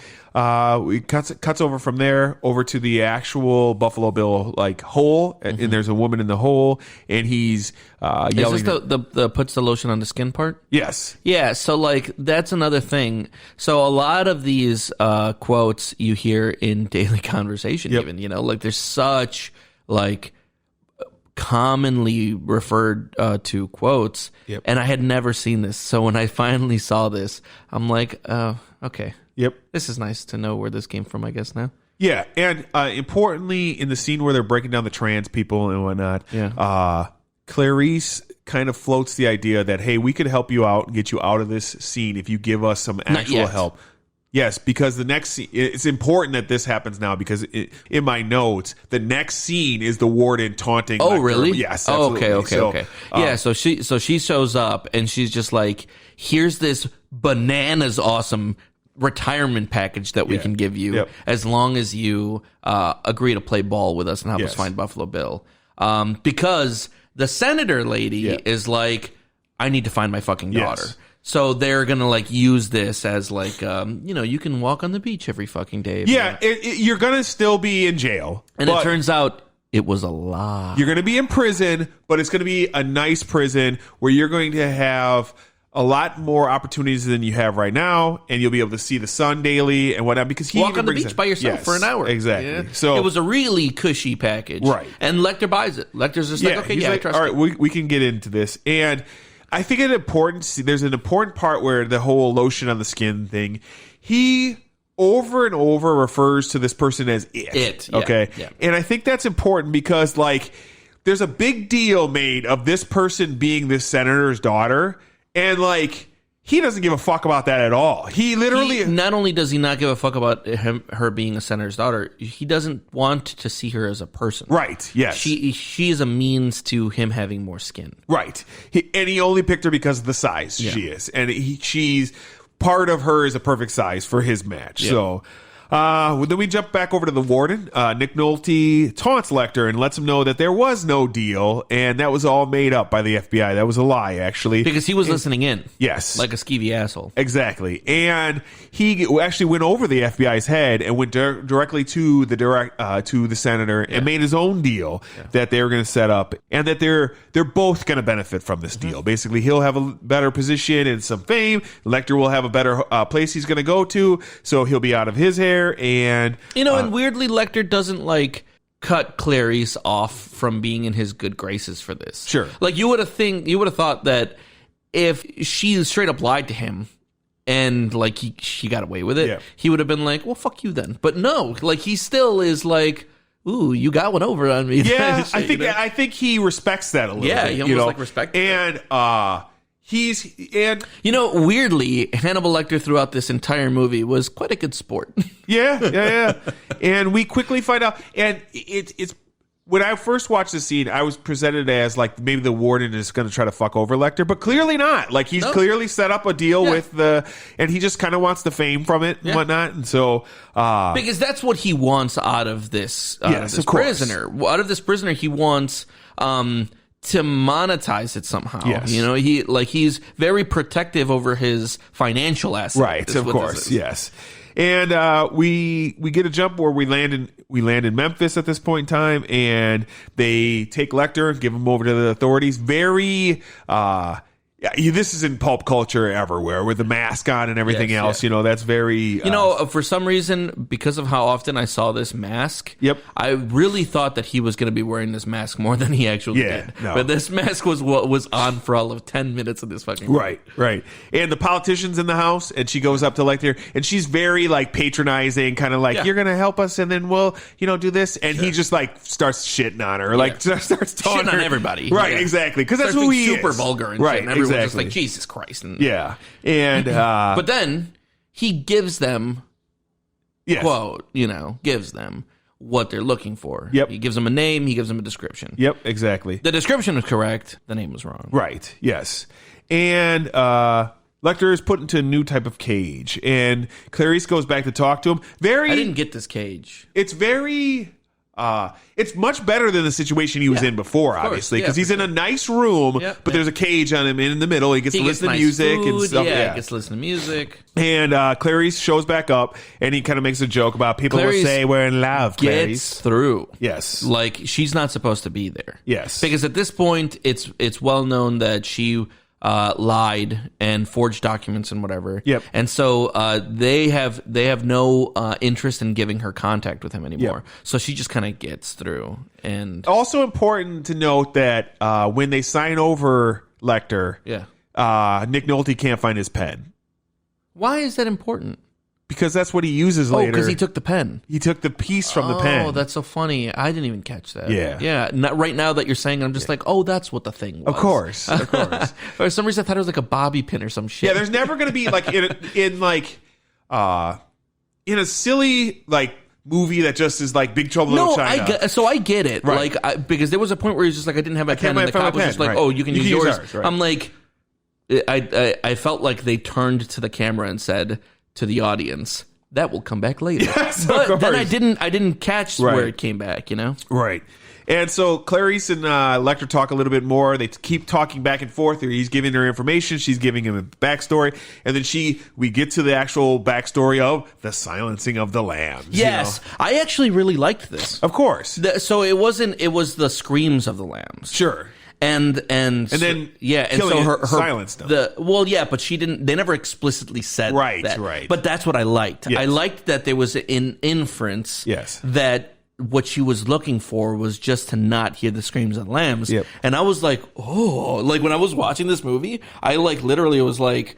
we cuts over from there over to the actual Buffalo Bill like hole, and there's a woman in the hole, and he's yelling. Is this the puts the lotion on the skin part? Yes. Yeah. So like that's another thing. So a lot of these quotes you hear in daily conversation, even like there's such like commonly referred to quotes, and I had never seen this. So when I finally saw this, I'm like, okay. Yep. This is nice to know where this came from, I guess, now. Yeah, and importantly, in the scene where they're breaking down the trans people and whatnot, Clarice kind of floats the idea that, hey, we could help you out and get you out of this scene if you give us some actual help. Yes, because the next scene, it's important that this happens now because in my notes, the next scene is the warden taunting. Oh, really? Yes. Absolutely. Okay. So she shows up and she's just like, here's this bananas awesome retirement package that we can give you as long as you agree to play ball with us and help us find Buffalo Bill. Because the senator lady is like, I need to find my fucking daughter. Yes. So they're going to like use this as like, you can walk on the beach every fucking day. Yeah, you're going to still be in jail. And it turns out it was a lie. You're going to be in prison, but it's going to be a nice prison where you're going to have a lot more opportunities than you have right now, and you'll be able to see the sun daily and whatnot. Because he walk on the beach by yourself for an hour. Exactly. Yeah. So it was a really cushy package, right? And Lecter buys it. Lecter's just like, okay, I trust all right, we can get into this. And I think there's an important part where the whole lotion on the skin thing. He over and over refers to this person as it. Okay, yeah. And I think that's important because like there's a big deal made of this person being this senator's daughter. And, like, he doesn't give a fuck about that at all. He literally... not only does he not give a fuck about her being a senator's daughter, he doesn't want to see her as a person. Right, yes. She is a means to him having more skin. Right. He only picked her because of the size she is. And she's... part of her is a perfect size for his match. Yeah. So... then we jump back over to the warden. Nick Nolte taunts Lecter and lets him know that there was no deal, and that was all made up by the FBI. That was a lie, actually. Because he was listening in. Yes. Like a skeevy asshole. Exactly. And he actually went over the FBI's head and went directly to the senator and made his own deal that they were going to set up, and that they're both going to benefit from this deal. Basically, he'll have a better position and some fame. Lecter will have a better place he's going to go to, so he'll be out of his hair. And and weirdly Lecter doesn't like cut Clarice off from being in his good graces for this. Sure. Like you would have thought that if she straight up lied to him and like she got away with it, he would have been like, well, fuck you then. But no, like he still is like, ooh, you got one over on me. Yeah, shit, I think he respects that a little bit. Yeah, he almost like respects and that. Weirdly, Hannibal Lecter throughout this entire movie was quite a good sport. Yeah. And we quickly find out, and it's when I first watched the scene, I was presented as like maybe the warden is going to try to fuck over Lecter, but clearly not. Like he's clearly set up a deal with and he just kind of wants the fame from it and whatnot. And so, because that's what he wants out of this, prisoner. Out of this prisoner, he wants, to monetize it somehow. Yes. He's very protective over his financial assets. Right, of course, yes. And we get a jump where we land in Memphis at this point in time, and they take Lecter and give him over to the authorities. Very this is in pulp culture everywhere with the mask on and everything else. Yeah. That's very... for some reason, because of how often I saw this mask, I really thought that he was going to be wearing this mask more than he actually did. No. But this mask was what was on for all of 10 minutes of this fucking movie. Right. And the politician's in the house, and she goes up to Lecter, and she's very, like, patronizing, kind of like, you're going to help us, and then we'll, do this. And he just, like, starts shitting on her. Like, starts taunting her. On everybody. Right, exactly. Because that's who he is. Super vulgar and shit. And everyone's just like, Jesus Christ. And but then he gives them quote, gives them what they're looking for. He gives them a name, he gives them a description. Exactly. The description was correct, the name was wrong. Right, yes. And Lecter is put into a new type of cage, and Clarice goes back to talk to him. I didn't get this cage. It's very... it's much better than the situation he was in before, obviously, because he's in a nice room, but there's a cage on him in the middle. He gets to listen to music and stuff. He gets to listen to music. And Clarice shows back up, and he kind of makes a joke about people will say we're in love. Clarice gets through. Yes, like she's not supposed to be there. Yes, because at this point, it's well known that she lied and forged documents and whatever. Yep. And so they have no interest in giving her contact with him anymore. Yep. So she just kind of gets through. And also important to note that when they sign over Lecter, Nick Nolte can't find his pen. Why is that important? Because that's what he uses later. Oh, because he took the pen. He took the piece from the pen. Oh, that's so funny. I didn't even catch that. Yeah. Yeah. Right now that you're saying it, I'm just like, oh, that's what the thing was. Of course. For some reason, I thought it was like a bobby pin or some shit. Yeah, there's never going to be like in a silly like movie that just is like Big Trouble in Little China. I get it. Right. Like, because there was a point where he's just like, I didn't have my pen, and the cop was just like, oh, you can use yours. Ours, right. I'm like, I felt like they turned to the camera and said to the audience, that will come back later. Yes, but then I didn't catch where it came back, Right. And so Clarice and Lecter talk a little bit more. They keep talking back and forth. He's giving her information. She's giving him a backstory. And then we get to the actual backstory of the silencing of the lambs. Yes. I actually really liked this. Of course. So it was the screams of the lambs. Sure. And then and so her silenced them. But she didn't. They never explicitly said that. Right. But that's what I liked. Yes. I liked that there was an inference. Yes. That what she was looking for was just to not hear the screams of the lambs. Yep. And I was like, oh, like when I was watching this movie, I like literally was like,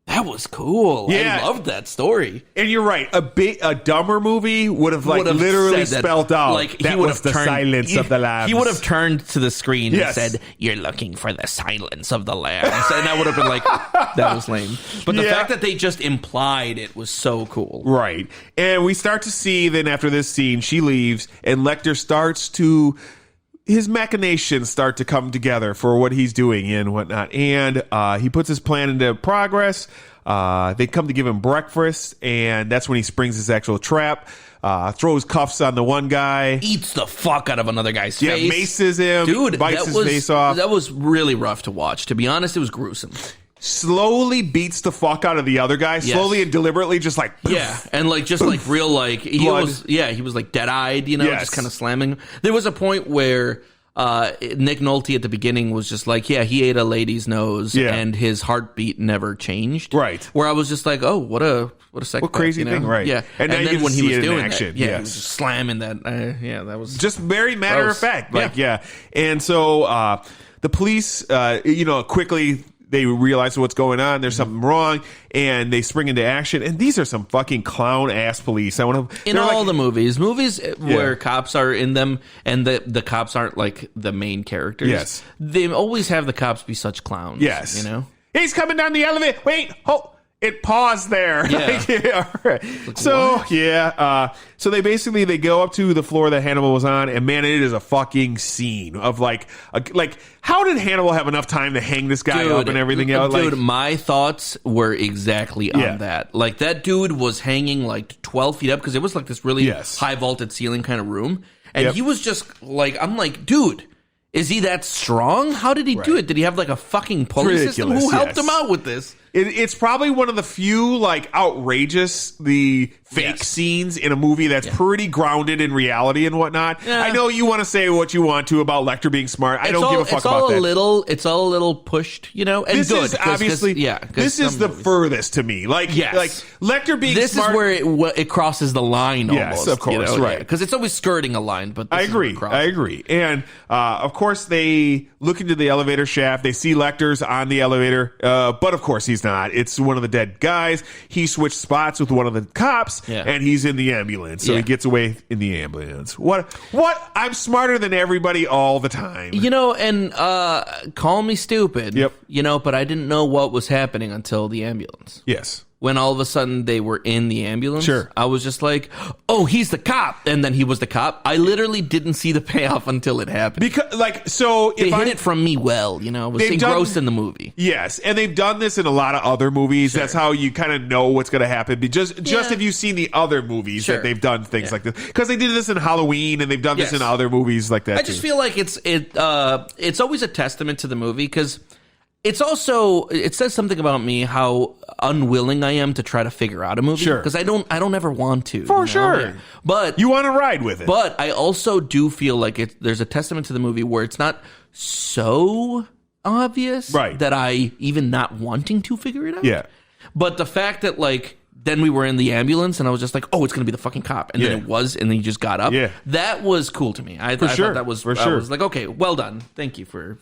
that was cool. Yeah. I loved that story. And you're right. A dumber movie would have literally spelled out like that was the silence of the lambs. He would have turned to the screen Yes. and said, "You're looking for the silence of the lambs," and I would have been like, "That was lame." But the fact that they just implied it was so cool. Right. And we start to see then after this scene, she leaves, and Lecter starts to. His machinations start to come together for what he's doing and whatnot. And he puts his plan into progress. They come to give him breakfast, and that's when he springs his actual trap. Throws cuffs on the one guy. Eats the fuck out of another guy's face. Yeah, maces him. Dude, bites his face off. That was really rough to watch. To be honest, it was gruesome. Slowly beats the fuck out of the other guy. Slowly and deliberately, just like poof, yeah, and like just like real like he blood. was like dead eyed, Yes. just kind of slamming. There was a point where Nick Nolte at the beginning was just like, yeah, he ate a lady's nose, and his heartbeat never changed. Right. Where I was just like, oh, what a psychopath, what crazy thing, right? Yeah, and then when he was doing action, that, he was just slamming that. That was just very matter of fact, And so the police, quickly. They realize what's going on. There's something wrong, and they spring into action. And these are some fucking clown ass police. In all the movies where cops are in them, and the cops aren't like the main characters. Yes, they always have the cops be such clowns. Yes, he's coming down the elevator. Wait, it paused there. Yeah. Right. So so they go up to the floor that Hannibal was on, and man, it is a fucking scene of like how did Hannibal have enough time to hang this guy up and everything else? Dude, my thoughts were exactly on that. Like that dude was hanging like 12 feet up because it was like this really high vaulted ceiling kind of room, and he was just like, I'm like, dude. Is he that strong? How did he do it? Did he have like a fucking pulley system? Who helped him out with this? It's probably one of the few like outrageous fake scenes in a movie that's pretty grounded in reality and whatnot. Yeah. I know you want to say what you want to about Lecter being smart. I don't give a fuck about that. It's all a little pushed, and this good. Is obviously, this is the furthest to me. Like Lecter being this smart. This is where it crosses the line almost. Yes, of course, right. Because it's always skirting a line, but this I agree. And of course, they look into the elevator shaft. They see Lecter's on the elevator, but of course he's not. It's one of the dead guys. He switched spots with one of the cops, and he's in the ambulance. So he gets away in the ambulance. What? I'm smarter than everybody all the time. And call me stupid. Yep. But I didn't know what was happening until the ambulance. Yes. When all of a sudden they were in the ambulance, sure. I was just like, oh, he's the cop. And then he was the cop. I literally didn't see the payoff until it happened. Because, they hit it from me well, I was engrossed in the movie. Yes, and they've done this in a lot of other movies. Sure. That's how you kind of know what's going to happen. Just if you've seen the other movies that they've done things like this. Because they did this in Halloween, and they've done this in other movies like that, I just feel like it's always a testament to the movie, because it says something about me how unwilling I am to try to figure out a movie. Sure. Because I don't ever want to. For sure. Yeah. But you want to ride with it. But I also do feel like there's a testament to the movie where it's not so obvious that I even not wanting to figure it out. Yeah. But the fact that, like, then we were in the ambulance and I was just like, oh, it's going to be the fucking cop. And then it was, and then he just got up. Yeah. That was cool to me. I thought that was, I was like, okay, well done. Thank you for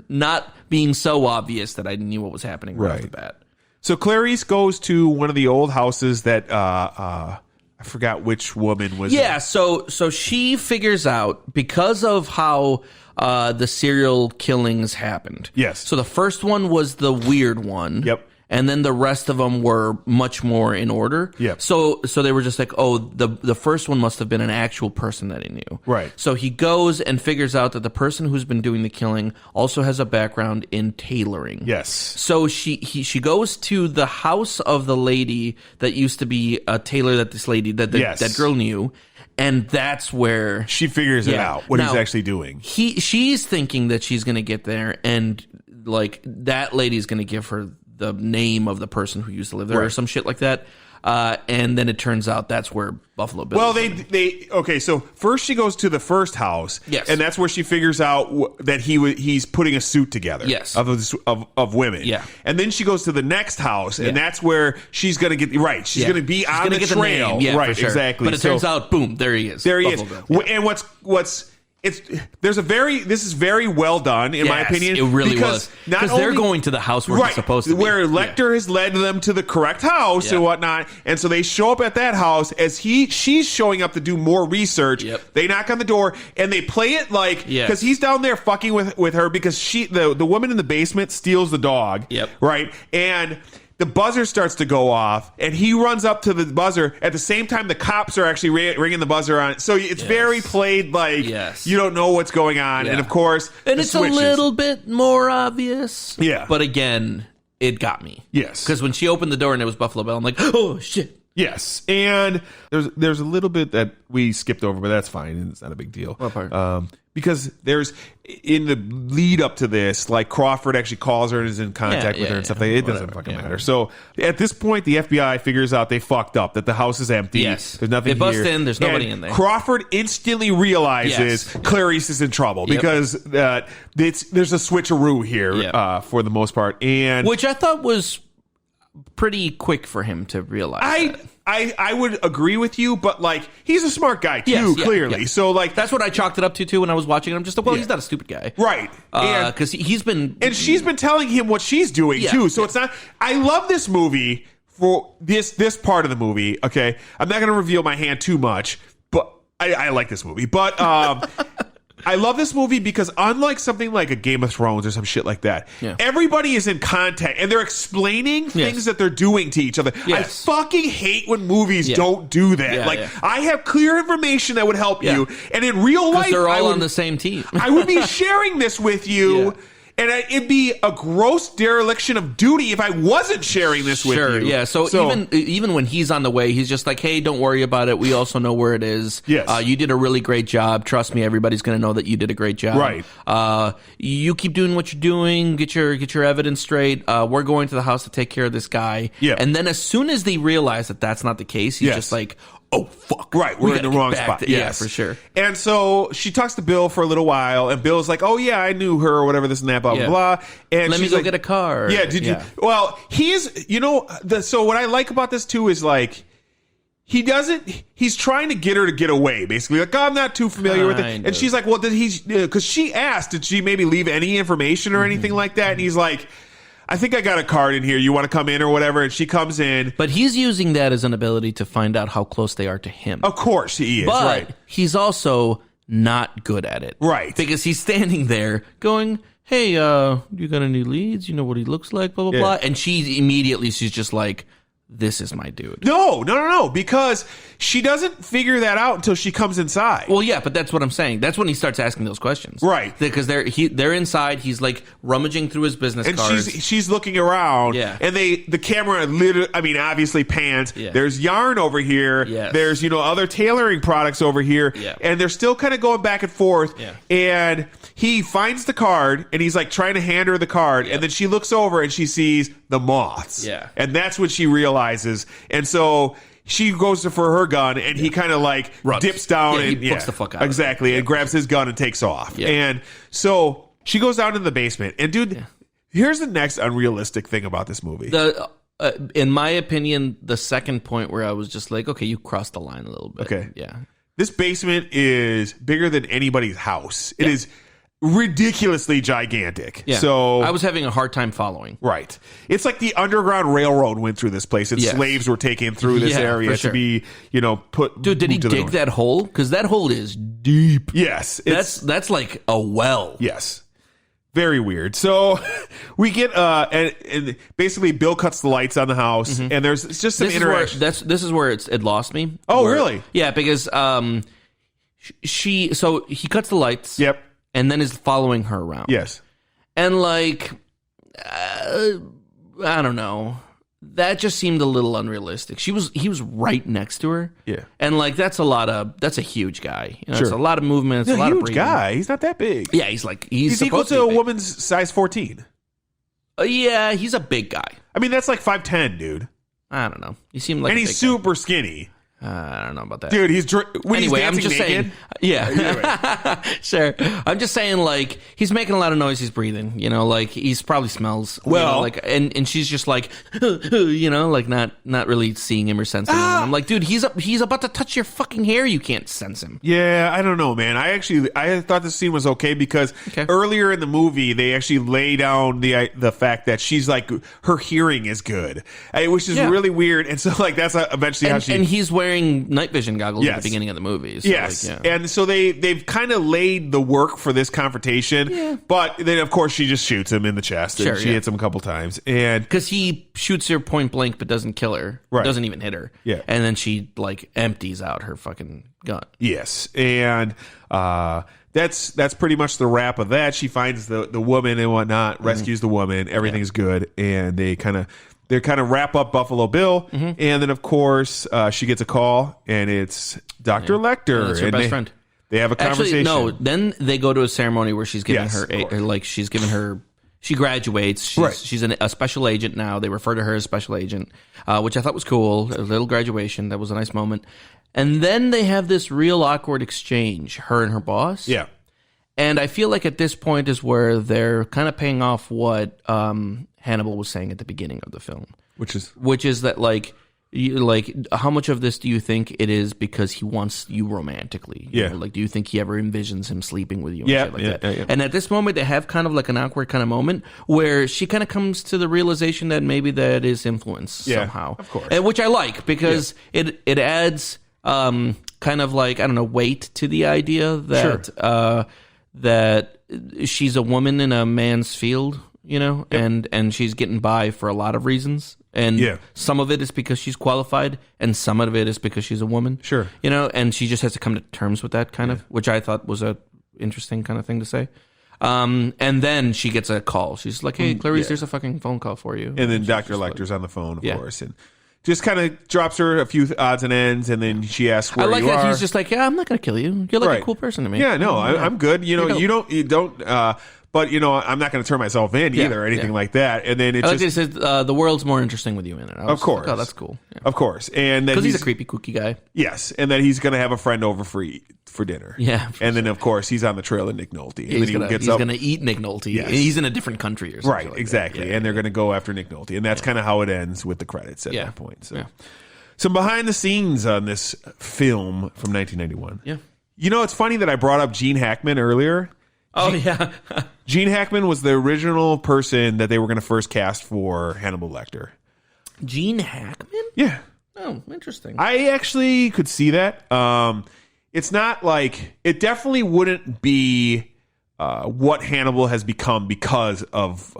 not being so obvious that I knew what was happening right off the bat. So Clarice goes to one of the old houses that, I forgot which woman was. Yeah. So she figures out, because of how the serial killings happened. Yes. So the first one was the weird one. Yep. And then the rest of them were much more in order. Yep. So they were just like, oh, the first one must have been an actual person that he knew. Right. So he goes and figures out that the person who's been doing the killing also has a background in tailoring. Yes. So she goes to the house of the lady that used to be a tailor that this lady, that girl knew. And that's where she figures it out, what he's actually doing. She's thinking that she's going to get there, and like that lady's going to give her the name of the person who used to live there or some shit like that. And then it turns out that's where Buffalo Bill. Well, okay. So first she goes to the first house, and that's where she figures out that he's putting a suit together, of women, and then she goes to the next house, and that's where she's going to get She's going to be on the trail, right? Sure. Exactly. But it turns out, boom, there he is. There he is. And what's this is very well done in my opinion. It really was, because they're going to the house where it's supposed to be, where Lecter has led them to the correct house and whatnot, and so they show up at that house as she's showing up to do more research. They knock on the door and they play it like, because he's down there fucking with her, because the woman in the basement steals the dog, right, and the buzzer starts to go off, and he runs up to the buzzer. At the same time, the cops are actually ringing the buzzer on. So it's very played like you don't know what's going on. And of course, and it's switches. A little bit more obvious. Yeah. But again, it got me. Yes. Because when she opened the door and it was Buffalo Bill, I'm like, oh, shit. Yes. And there's a little bit that we skipped over, but that's fine. It's not a big deal. What part? Because there's, in the lead up to this, like Crawford actually calls her and is in contact with her and stuff. It doesn't fucking matter. So at this point, the FBI figures out they fucked up, that the house is empty. Yes. There's nothing here. They bust here. in. There's nobody in there. Crawford instantly realizes Clarice is in trouble because there's a switcheroo here for the most part. And which I thought was pretty quick for him to realize. I would agree with you, but like he's a smart guy too, clearly. So like that's what I chalked it up to too when I was watching it. I'm just like, well, he's not a stupid guy, right? Because he's been, and she's been telling him what she's doing too. So it's not. I love this movie for this part of the movie. Okay, I'm not going to reveal my hand too much, but I like this movie. But I love this movie because unlike something like a Game of Thrones or some shit like that, everybody is in contact and they're explaining things that they're doing to each other. I fucking hate when movies don't do that. I have clear information that would help you, and in real life, they're all on the same team. I would be sharing this with you. And it'd be a gross dereliction of duty if I wasn't sharing this with you. Yeah. So even when he's on the way, he's just like, hey, don't worry about it. We also know where it is. Yes. You did a really great job. Trust me, everybody's going to know that you did a great job. Right. You keep doing what you're doing. Get your evidence straight. We're going to the house to take care of this guy. Yeah. And then as soon as they realize that that's not the case, he's just like, oh, fuck. Right, we're in the wrong spot. Yeah, for sure. And so she talks to Bill for a little while, and Bill's like, oh, yeah, I knew her, or whatever, this and that, blah, blah, blah. And let me go get a car. Yeah, did you? Well, he's, so what I like about this, too, is like, he's trying to get her to get away, basically. Like, I'm not too familiar with it. And she's like, well, because she asked, did she maybe leave any information or anything like that? And he's like, I think I got a card in here. You want to come in or whatever? And she comes in. But he's using that as an ability to find out how close they are to him. Of course he is, but right. He's also not good at it. Right. Because he's standing there going, hey, you got any leads? You know what he looks like, blah, blah, blah. And she's just like, this is my dude. No, because she doesn't figure that out until she comes inside. Well, yeah, but that's what I'm saying. That's when he starts asking those questions. Right. Because they're inside. He's like rummaging through his business cards. And she's looking around. Yeah. And the camera obviously pans. Yeah. There's yarn over here. Yes. There's, other tailoring products over here. Yeah. And they're still kind of going back and forth. Yeah. And he finds the card and he's like trying to hand her the card. Yep. And then she looks over and she sees the moths. Yeah. And that's when she realizes. And so she goes for her gun and he kind of like runs. dips down he and books the fuck out exactly of it. And grabs his gun and takes off. Yeah. And so She goes down to the basement, and dude, here's the next unrealistic thing about this movie. In my opinion, the second point where I was just like, okay, you crossed the line a little bit. Okay. Yeah. This basement is bigger than anybody's house. It is ridiculously gigantic. Yeah. So I was having a hard time following. Right. It's like the Underground Railroad went through this place, and slaves were taken through this area to be, put. Dude, did he dig that hole? Because that hole is deep. Yes. That's like a well. Yes. Very weird. So we get and basically Bill cuts the lights on the house, and there's just some interaction. This is where it lost me. Oh, really? Yeah, because he cuts the lights. Yep. And then is following her around. Yes. And like, I don't know. That just seemed a little unrealistic. He was right next to her. Yeah. And like, that's a huge guy. It's a lot of movement. It's a lot huge of breathing. guy. He's not that big. Yeah, he's equal to a woman's size 14. Yeah, he's a big guy. I mean, that's like 5'10", dude. I don't know. He seemed like and a he's big super skinny. I don't know about that. Dude, he's anyway, I'm just naked, saying. Yeah. Sure. I'm just saying, like, he's making a lot of noise, he's breathing, like he's probably smells. Well, like, and she's just like, like not really seeing him or sensing him. I'm like, dude, he's about to touch your fucking hair, you can't sense him. Yeah, I don't know, man. I thought the scene was okay because earlier in the movie they actually lay down the fact that she's like, her hearing is good, which is really weird. And so like that's eventually how she. And he's wearing night vision goggles at the beginning of the movie. So yes. And so they've kind of laid the work for this confrontation. Yeah. But then, of course, she just shoots him in the chest. And she hits him a couple times. And because he shoots her point blank but doesn't kill her. Right. Doesn't even hit her. Yeah. And then she, like, empties out her fucking gun. Yes. And that's pretty much the wrap of that. She finds the woman and whatnot, rescues the woman. Everything's good. And they kind of wrap up Buffalo Bill, and then of course she gets a call, and it's Dr. Lecter. That's her best friend. They have a conversation. Actually, no. Then they go to a ceremony where she's giving she graduates. She's a special agent now. They refer to her as special agent, which I thought was cool. A little graduation. That was a nice moment. And then they have this real awkward exchange, her and her boss. Yeah. And I feel like at this point is where they're kind of paying off what Hannibal was saying at the beginning of the film, which is that like how much of this do you think it is because he wants you romantically? Like, do you think he ever envisions him sleeping with you? And shit like that? Yeah. And at this moment, they have kind of like an awkward kind of moment where she kind of comes to the realization that maybe that is influence somehow, of course, which I like because it adds kind of like, I don't know, weight to the idea that that she's a woman in a man's field. And she's getting by for a lot of reasons. And some of it is because she's qualified, and some of it is because she's a woman. Sure. And she just has to come to terms with that kind of, which I thought was a interesting kind of thing to say. And then she gets a call. She's like, hey, Clarice, there's a fucking phone call for you. And then Dr. Lecter's on the phone, of course. And just kind of drops her a few odds and ends, and then she asks where you are. I like that he's just like, yeah, I'm not going to kill you. You're like a cool person to me. Yeah, no, I'm good. You don't... But, I'm not going to turn myself in either or anything like that. And then it says the world's more interesting with you in it. Of course. Like, oh, that's cool. Yeah. Of course. And because he's a creepy, kooky guy. Yes. And then he's going to have a friend over for dinner. Yeah. And then, of course, he's on the trail of Nick Nolte. Yeah, he's going to eat Nick Nolte. Yes. He's in a different country or something. Right, like exactly. Yeah, and they're going to go after Nick Nolte. And that's kind of how it ends with the credits at that point. So. Yeah. Some behind the scenes on this film from 1991. Yeah. It's funny that I brought up Gene Hackman earlier. Oh, yeah. Gene Hackman was the original person that they were going to first cast for Hannibal Lecter. Gene Hackman? Yeah. Oh, interesting. I actually could see that. It's not like... It definitely wouldn't be what Hannibal has become because of...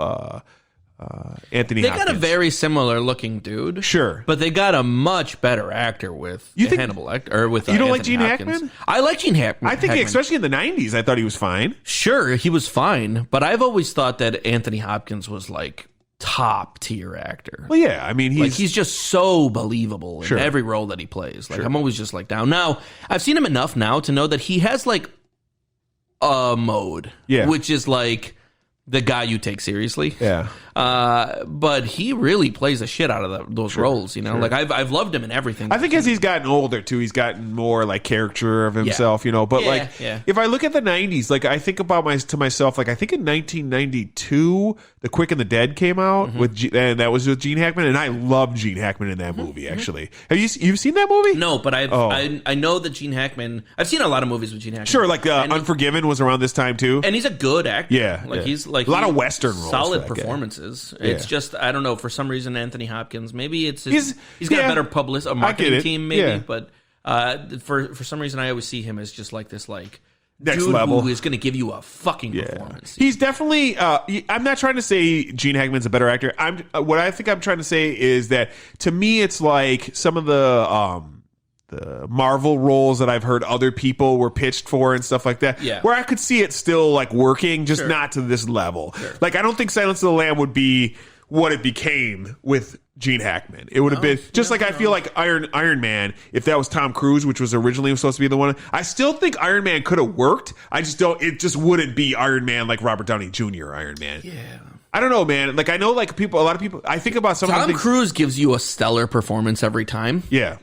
Anthony Hopkins. They got a very similar looking dude. Sure. But they got a much better actor with Hannibal Lecter. Or with, you don't Anthony like Gene Hopkins. Hackman? I like Gene Hackman. I think, especially in the 90s, I thought he was fine. Sure, he was fine. But I've always thought that Anthony Hopkins was like top tier actor. Well, yeah. I mean, he's just so believable in every role that he plays. Like, I'm always just like down. Now, I've seen him enough now to know that he has like a mode. Yeah. Which is like... the guy you take seriously. Yeah. But he really plays the shit out of those roles, you know? Like, I've loved him in everything. I think as he's gotten older, too, he's gotten more, like, caricature of himself, you know? But, if I look at the 90s, like, I think about myself, like, I think in 1992, The Quick and the Dead came out, and that was with Gene Hackman, and I loved Gene Hackman in that movie, actually. Have you've seen that movie? No, but I know that Gene Hackman, I've seen a lot of movies with Gene Hackman. Sure, like Unforgiven was around this time, too. And he's a good actor. Yeah. Like, he's like... A lot of Western roles. Solid performances. It's just, I don't know, for some reason, Anthony Hopkins, maybe it's... he's got a better marketing team, maybe, but for some reason, I always see him as just like this, like... Next level. Who is going to give you a fucking performance. He's definitely... I'm not trying to say Gene Hackman's a better actor. What I think I'm trying to say is that, to me, it's like some of the Marvel roles that I've heard other people were pitched for and stuff like that, where I could see it still like working, just not to this level. Like, I don't think Silence of the Lamb would be what it became with Gene Hackman. It would have been just like I feel like Iron Man, if that was Tom Cruise, which was originally supposed to be the one. I still think Iron Man could have worked. I just don't. It just wouldn't be Iron Man like Robert Downey Jr. Iron Man. Yeah. I don't know, man. Like, I know, like, a lot of people. I think about some of the things. Tom Cruise gives you a stellar performance every time. Yeah.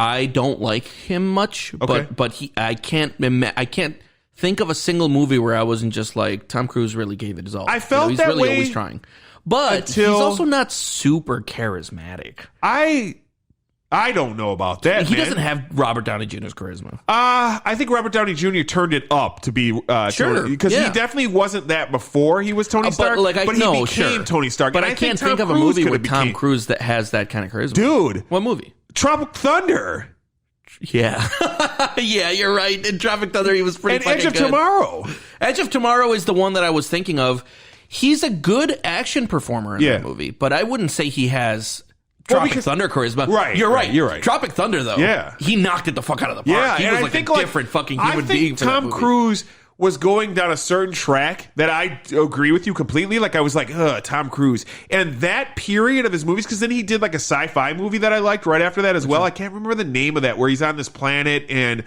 I don't like him much, but I can't think of a single movie where I wasn't just like, Tom Cruise really gave it his all. I felt he's that really way always trying, but he's also not super charismatic. I don't know about that. He doesn't have Robert Downey Jr.'s charisma. I think Robert Downey Jr. turned it up to be sure, because he definitely wasn't that before he was Tony Stark. But he became Tony Stark. But I can't think of a movie with Tom Cruise that has that kind of charisma. Dude, what movie? Tropic Thunder. Yeah. Yeah, you're right. In Tropic Thunder, he was pretty fucking good. And Edge of Tomorrow. Edge of Tomorrow is the one that I was thinking of. He's a good action performer in that movie, but I wouldn't say he has Tropic Thunder charisma. Right. You're right. You're right. Tropic Thunder, though. He knocked it the fuck out of the park. Yeah, he was like a different fucking human being for Tom that movie. Cruise was going down a certain track that I agree with you completely. Like, I was like, Tom Cruise. And that period of his movies, because then he did like a sci-fi movie that I liked right after that as well. I can't remember the name of that, where he's on this planet and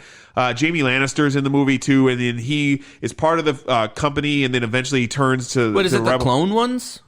Jamie Lannister's in the movie too. And then he is part of the company, and then eventually he turns to What is it, the clone ones?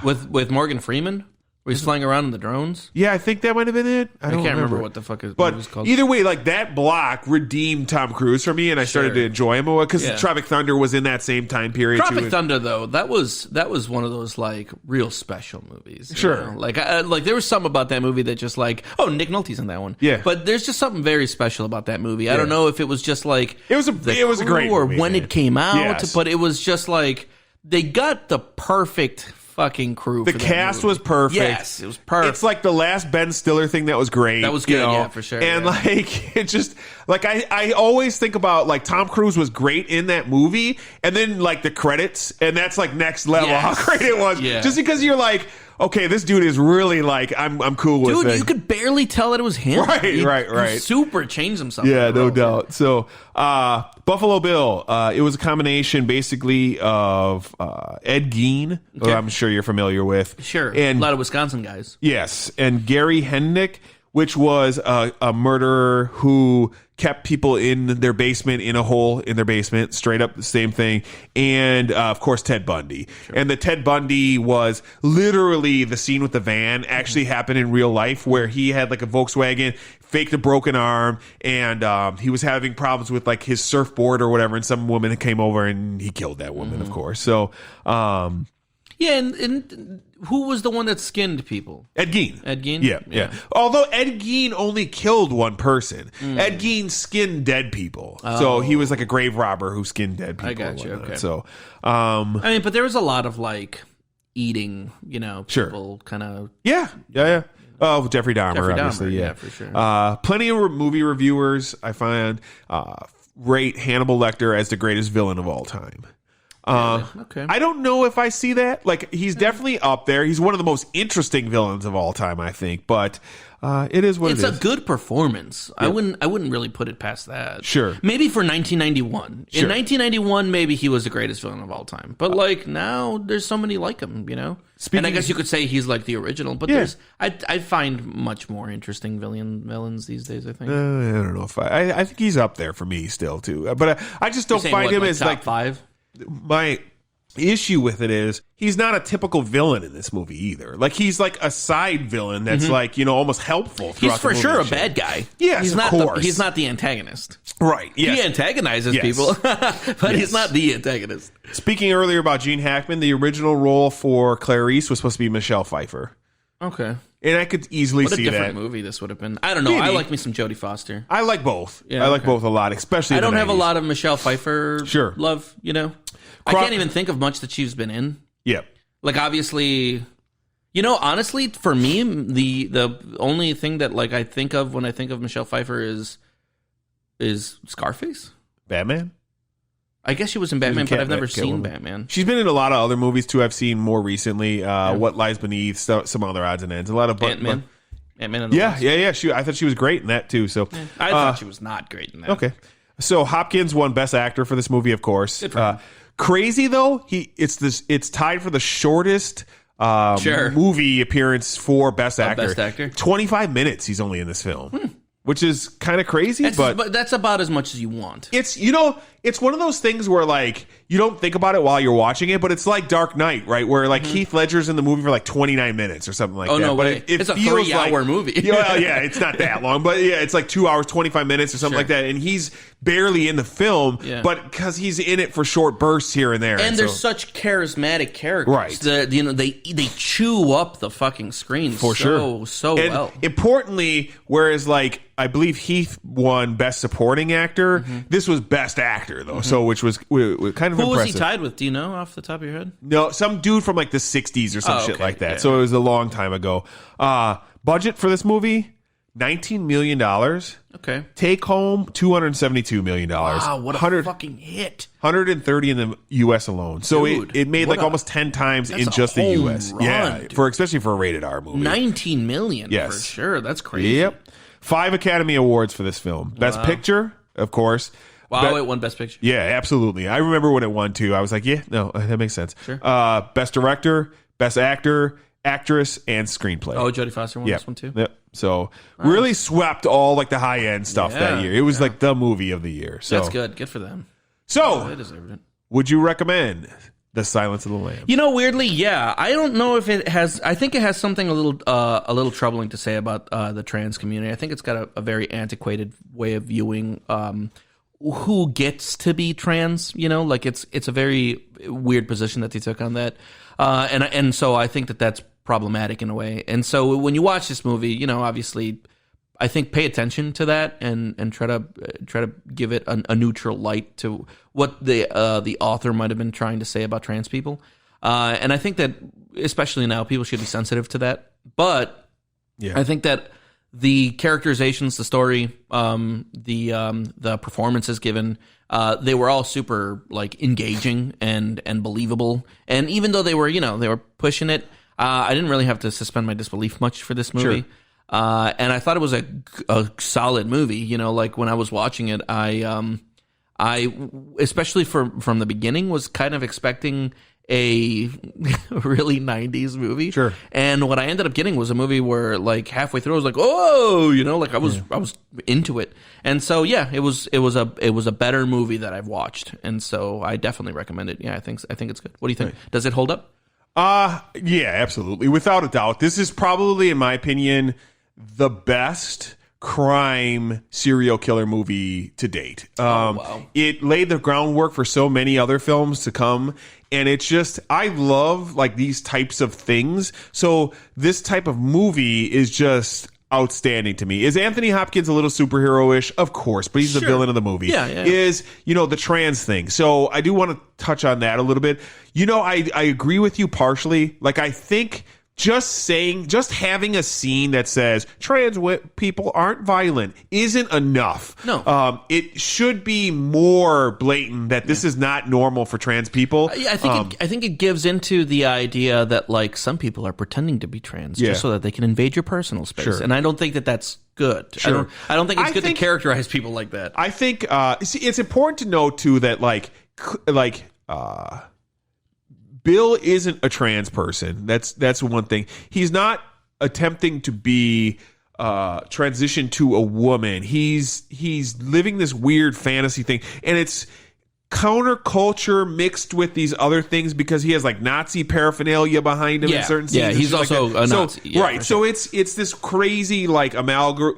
With Morgan Freeman? Where he's flying around in the drones? Yeah, I think that might have been it. I can't remember what the fuck it was called. Either way, like, that block redeemed Tom Cruise for me, and I started to enjoy him more because Tropic Thunder was in that same time period. Tropic Thunder, though, that was one of those like real special movies. Sure, like there was something about that movie that just like, Nick Nolte's in that one. Yeah, but there's just something very special about that movie. I don't know if it was just like it was a great or movie, when it came out, but it was just like they got the perfect fucking crew. The cast was perfect. Yes, it was perfect. It's like the last Ben Stiller thing that was great. That was good, yeah, for sure. And like, it just like I always think about like Tom Cruise was great in that movie, and then like the credits, and that's like next level how great it was. Yeah. Just because you're like, okay, this dude is really like, I'm cool with it. Dude, you could barely tell that it was him. Right. He super changed himself. Yeah, no doubt. So, Buffalo Bill, it was a combination basically of Ed Gein, who I'm sure you're familiar with. Sure, and a lot of Wisconsin guys. Yes, and Gary Hennick, which was a murderer who kept people in their basement, in a hole in their basement, straight up the same thing. And, of course, Ted Bundy. Sure. And the Ted Bundy was literally the scene with the van actually happened in real life, where he had like a Volkswagen, faked a broken arm, and he was having problems with like his surfboard or whatever, and some woman came over and he killed that woman, of course. So, yeah, and who was the one that skinned people? Ed Gein. Ed Gein? Yeah. Although Ed Gein only killed one person. Ed Gein skinned dead people. So he was like a grave robber who skinned dead people. I got you, okay. So, I mean, but there was a lot of like eating, people kind of... Yeah. Oh, Jeffrey Dahmer, obviously. Yeah, for sure. Plenty of movie reviewers, I find, rate Hannibal Lecter as the greatest villain of all time. Okay. I don't know if I see that. Like, he's definitely up there. He's one of the most interesting villains of all time, I think. But it is what it is. It's a good performance. Yeah. I wouldn't really put it past that. Sure. Maybe for 1991. Sure. In 1991, maybe he was the greatest villain of all time. But like now, there's so many like him. And I guess you could say he's like the original. But I find much more interesting villains these days. I think. I don't know if I think he's up there for me still too. But I just don't find him as top like 5. issue with it is he's not a typical villain in this movie either. Like, he's like a side villain that's like, you know, almost helpful throughout he's for the movie sure a shit. bad guy. Yes, he's of not course. he's not the antagonist. Right. Yes. He antagonizes Yes. people, but he's not the antagonist. Speaking earlier about Gene Hackman, the original role for Clarice was supposed to be Michelle Pfeiffer. Okay. And I could easily What a see different that. movie this would have been. I don't know. Maybe. I like me some Jodie Foster. I like both. Yeah, I like okay. both a lot, especially I in the don't have a 90s. lot of Michelle Pfeiffer Sure. love, you know? I can't even think of much that she's been in. Yeah. Like, obviously, you know, honestly, for me, the only thing that, like, I think of when I think of Michelle Pfeiffer is Scarface. Batman? I guess she was in Batman, but I've never seen Batman. She's been in a lot of other movies, too, I've seen more recently. What Lies Beneath, some other odds and ends. A lot of... Ant-Man. Ant-Man and the Wasp. Yeah. I thought she was great in that, too. So I thought she was not great in that. Okay. So Hopkins won Best Actor for this movie, of course. Good for him. Crazy, though, it's tied for the shortest movie appearance for Best Actor. Best Actor. 25 minutes he's only in this film, which is kind of crazy, But that's about as much as you want. it's, you know, it's one of those things where, like, you don't think about it while you're watching it, but it's like Dark Knight, right? Where, like, Heath Ledger's in the movie for, like, 29 minutes or something like that. No but way. It's a feels 3-hour movie. Yeah, it's not that long, but yeah, it's like 2 hours, 25 minutes or something like that. And he's barely in the film, but because he's in it for short bursts here and there. And they're such charismatic characters. Right. They chew up the fucking screen For sure. so and well. Importantly, whereas, like, I believe Heath won Best Supporting Actor, this was Best Actor, though, so which was kind of impressive. Who was he tied with? Do you know off the top of your head? No, some dude from, like, the 60s or some shit like that. Yeah. So it was a long time ago. Budget for this movie, $19 million. Okay. Take home, $272 million. Wow, what a fucking hit. 130 in the U.S. alone. So Dude, it made like almost 10 times in just the U.S. Run, yeah, dude. especially for a rated R movie. 19 million for sure. That's crazy. Yep. 5 Academy Awards for this film. Best Picture, of course. Wow, it won Best Picture. Yeah, absolutely. I remember when it won too. I was like, yeah, no, that makes sense. Sure. Best Director, Best Actor, Actress, and Screenplay. Oh, Jodie Foster won this one too. Yep. So really swept all like the high end stuff that year. It was like the movie of the year. So that's good. Good for them. So they deserved it. Would you recommend The Silence of the Lambs? You know, weirdly, yeah. I don't know if it has. I think it has something a little troubling to say about the trans community. I think it's got a very antiquated way of viewing who gets to be trans. You know, like it's a very weird position that they took on that, and so I think that's problematic in a way. And so when you watch this movie, you know, obviously, I think pay attention to that and try to give it a neutral light to what the author might have been trying to say about trans people. And I think that especially now people should be sensitive to that. But I think that the characterizations, the story, the performances given, they were all super like engaging and believable. And even though they were pushing it, I didn't really have to suspend my disbelief much for this movie. Sure. And I thought it was a solid movie. You know, like when I was watching it, I especially from the beginning was kind of expecting a really 90s movie. Sure. And what I ended up getting was a movie where like halfway through I was like, oh, you know, like I was into it. And so yeah, it was a better movie that I've watched. And so I definitely recommend it. Yeah, I think it's good. What do you think? Does it hold up? Yeah, absolutely. Without a doubt. This is probably, in my opinion, the best crime serial killer movie to date. Wow. It laid the groundwork for so many other films to come. And it's just, I love like these types of things. So this type of movie is just outstanding to me. Is Anthony Hopkins a little superhero-ish? Of course, but he's the villain of the movie. Yeah. Is, the trans thing. So I do want to touch on that a little bit. I agree with you partially. Like, I think just having a scene that says trans people aren't violent isn't enough. No. It should be more blatant that this is not normal for trans people. I think it gives into the idea that like some people are pretending to be trans just so that they can invade your personal space. Sure. And I don't think that that's good. Sure. I don't think it's good to characterize people like that. I think it's important to note too that Bill isn't a trans person. That's one thing. He's not attempting to be transition to a woman. He's living this weird fantasy thing, and counterculture mixed with these other things because he has like Nazi paraphernalia behind him in certain scenes. Yeah, he's also a Nazi. So, right. So it's this crazy like amalgam,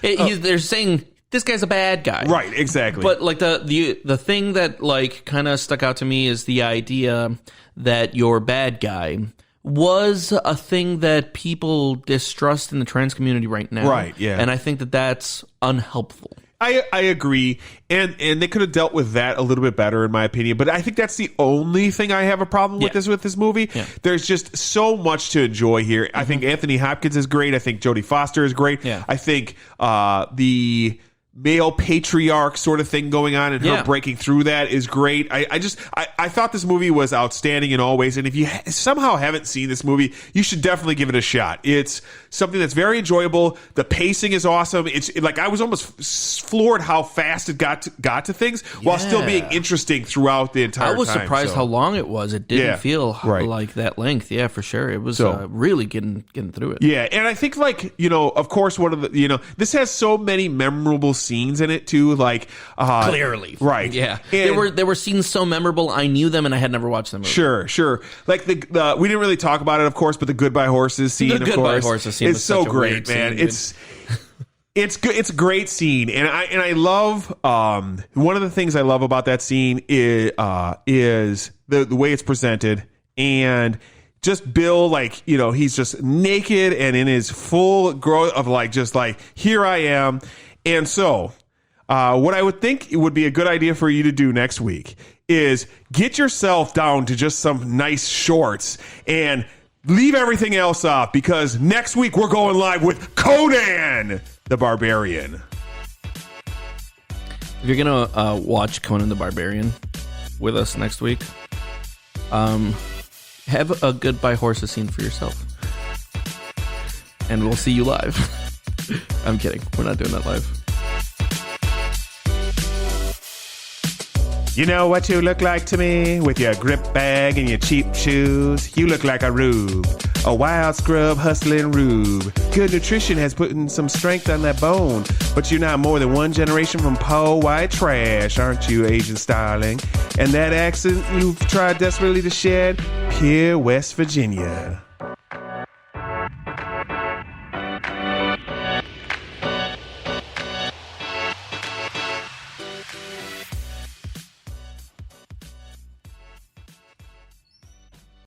they're saying this guy's a bad guy. Right, exactly. But like the thing that like kind of stuck out to me is the idea that your bad guy was a thing that people distrust in the trans community right now. Right, yeah. And I think that that's unhelpful. I agree, and they could have dealt with that a little bit better, in my opinion. But I think that's the only thing I have a problem with this movie. Yeah. There's just so much to enjoy here. Mm-hmm. I think Anthony Hopkins is great. I think Jodie Foster is great. Yeah. I think the male patriarch sort of thing going on and her breaking through that is great. I thought this movie was outstanding in all ways, and if you somehow haven't seen this movie, you should definitely give it a shot. It's something that's very enjoyable. The pacing is awesome. It's like I was almost floored how fast it got to things while still being interesting throughout the entire time. I was surprised how long it was. It didn't feel like that length. Yeah, for sure. It was really getting through it. Yeah, and I think like, of course one of the, this has so many memorable scenes in it too, like clearly, right? Yeah, and there were scenes so memorable. I knew them, and I had never watched them. Sure. Like the we didn't really talk about it, of course, but the Goodbye Horses scene, the Goodbye Horses scene, is so great, man. It's good. It's a great scene, and I love one of the things I love about that scene is the way it's presented, and just Bill, like, he's just naked and in his full growth of like just like, here I am. And so, what I would think it would be a good idea for you to do next week is get yourself down to just some nice shorts and leave everything else off, because next week we're going live with Conan the Barbarian. If you're gonna watch Conan the Barbarian with us next week, have a Goodbye Horses scene for yourself, and we'll see you live. I'm kidding. We're not doing that live. You know what you look like to me with your grip bag and your cheap shoes? You look like a rube, a wild scrub hustling rube. Good nutrition has put in some strength on that bone, but you're not more than one generation from po white trash, aren't you, Asian starling? And that accent you've tried desperately to shed? Pure West Virginia.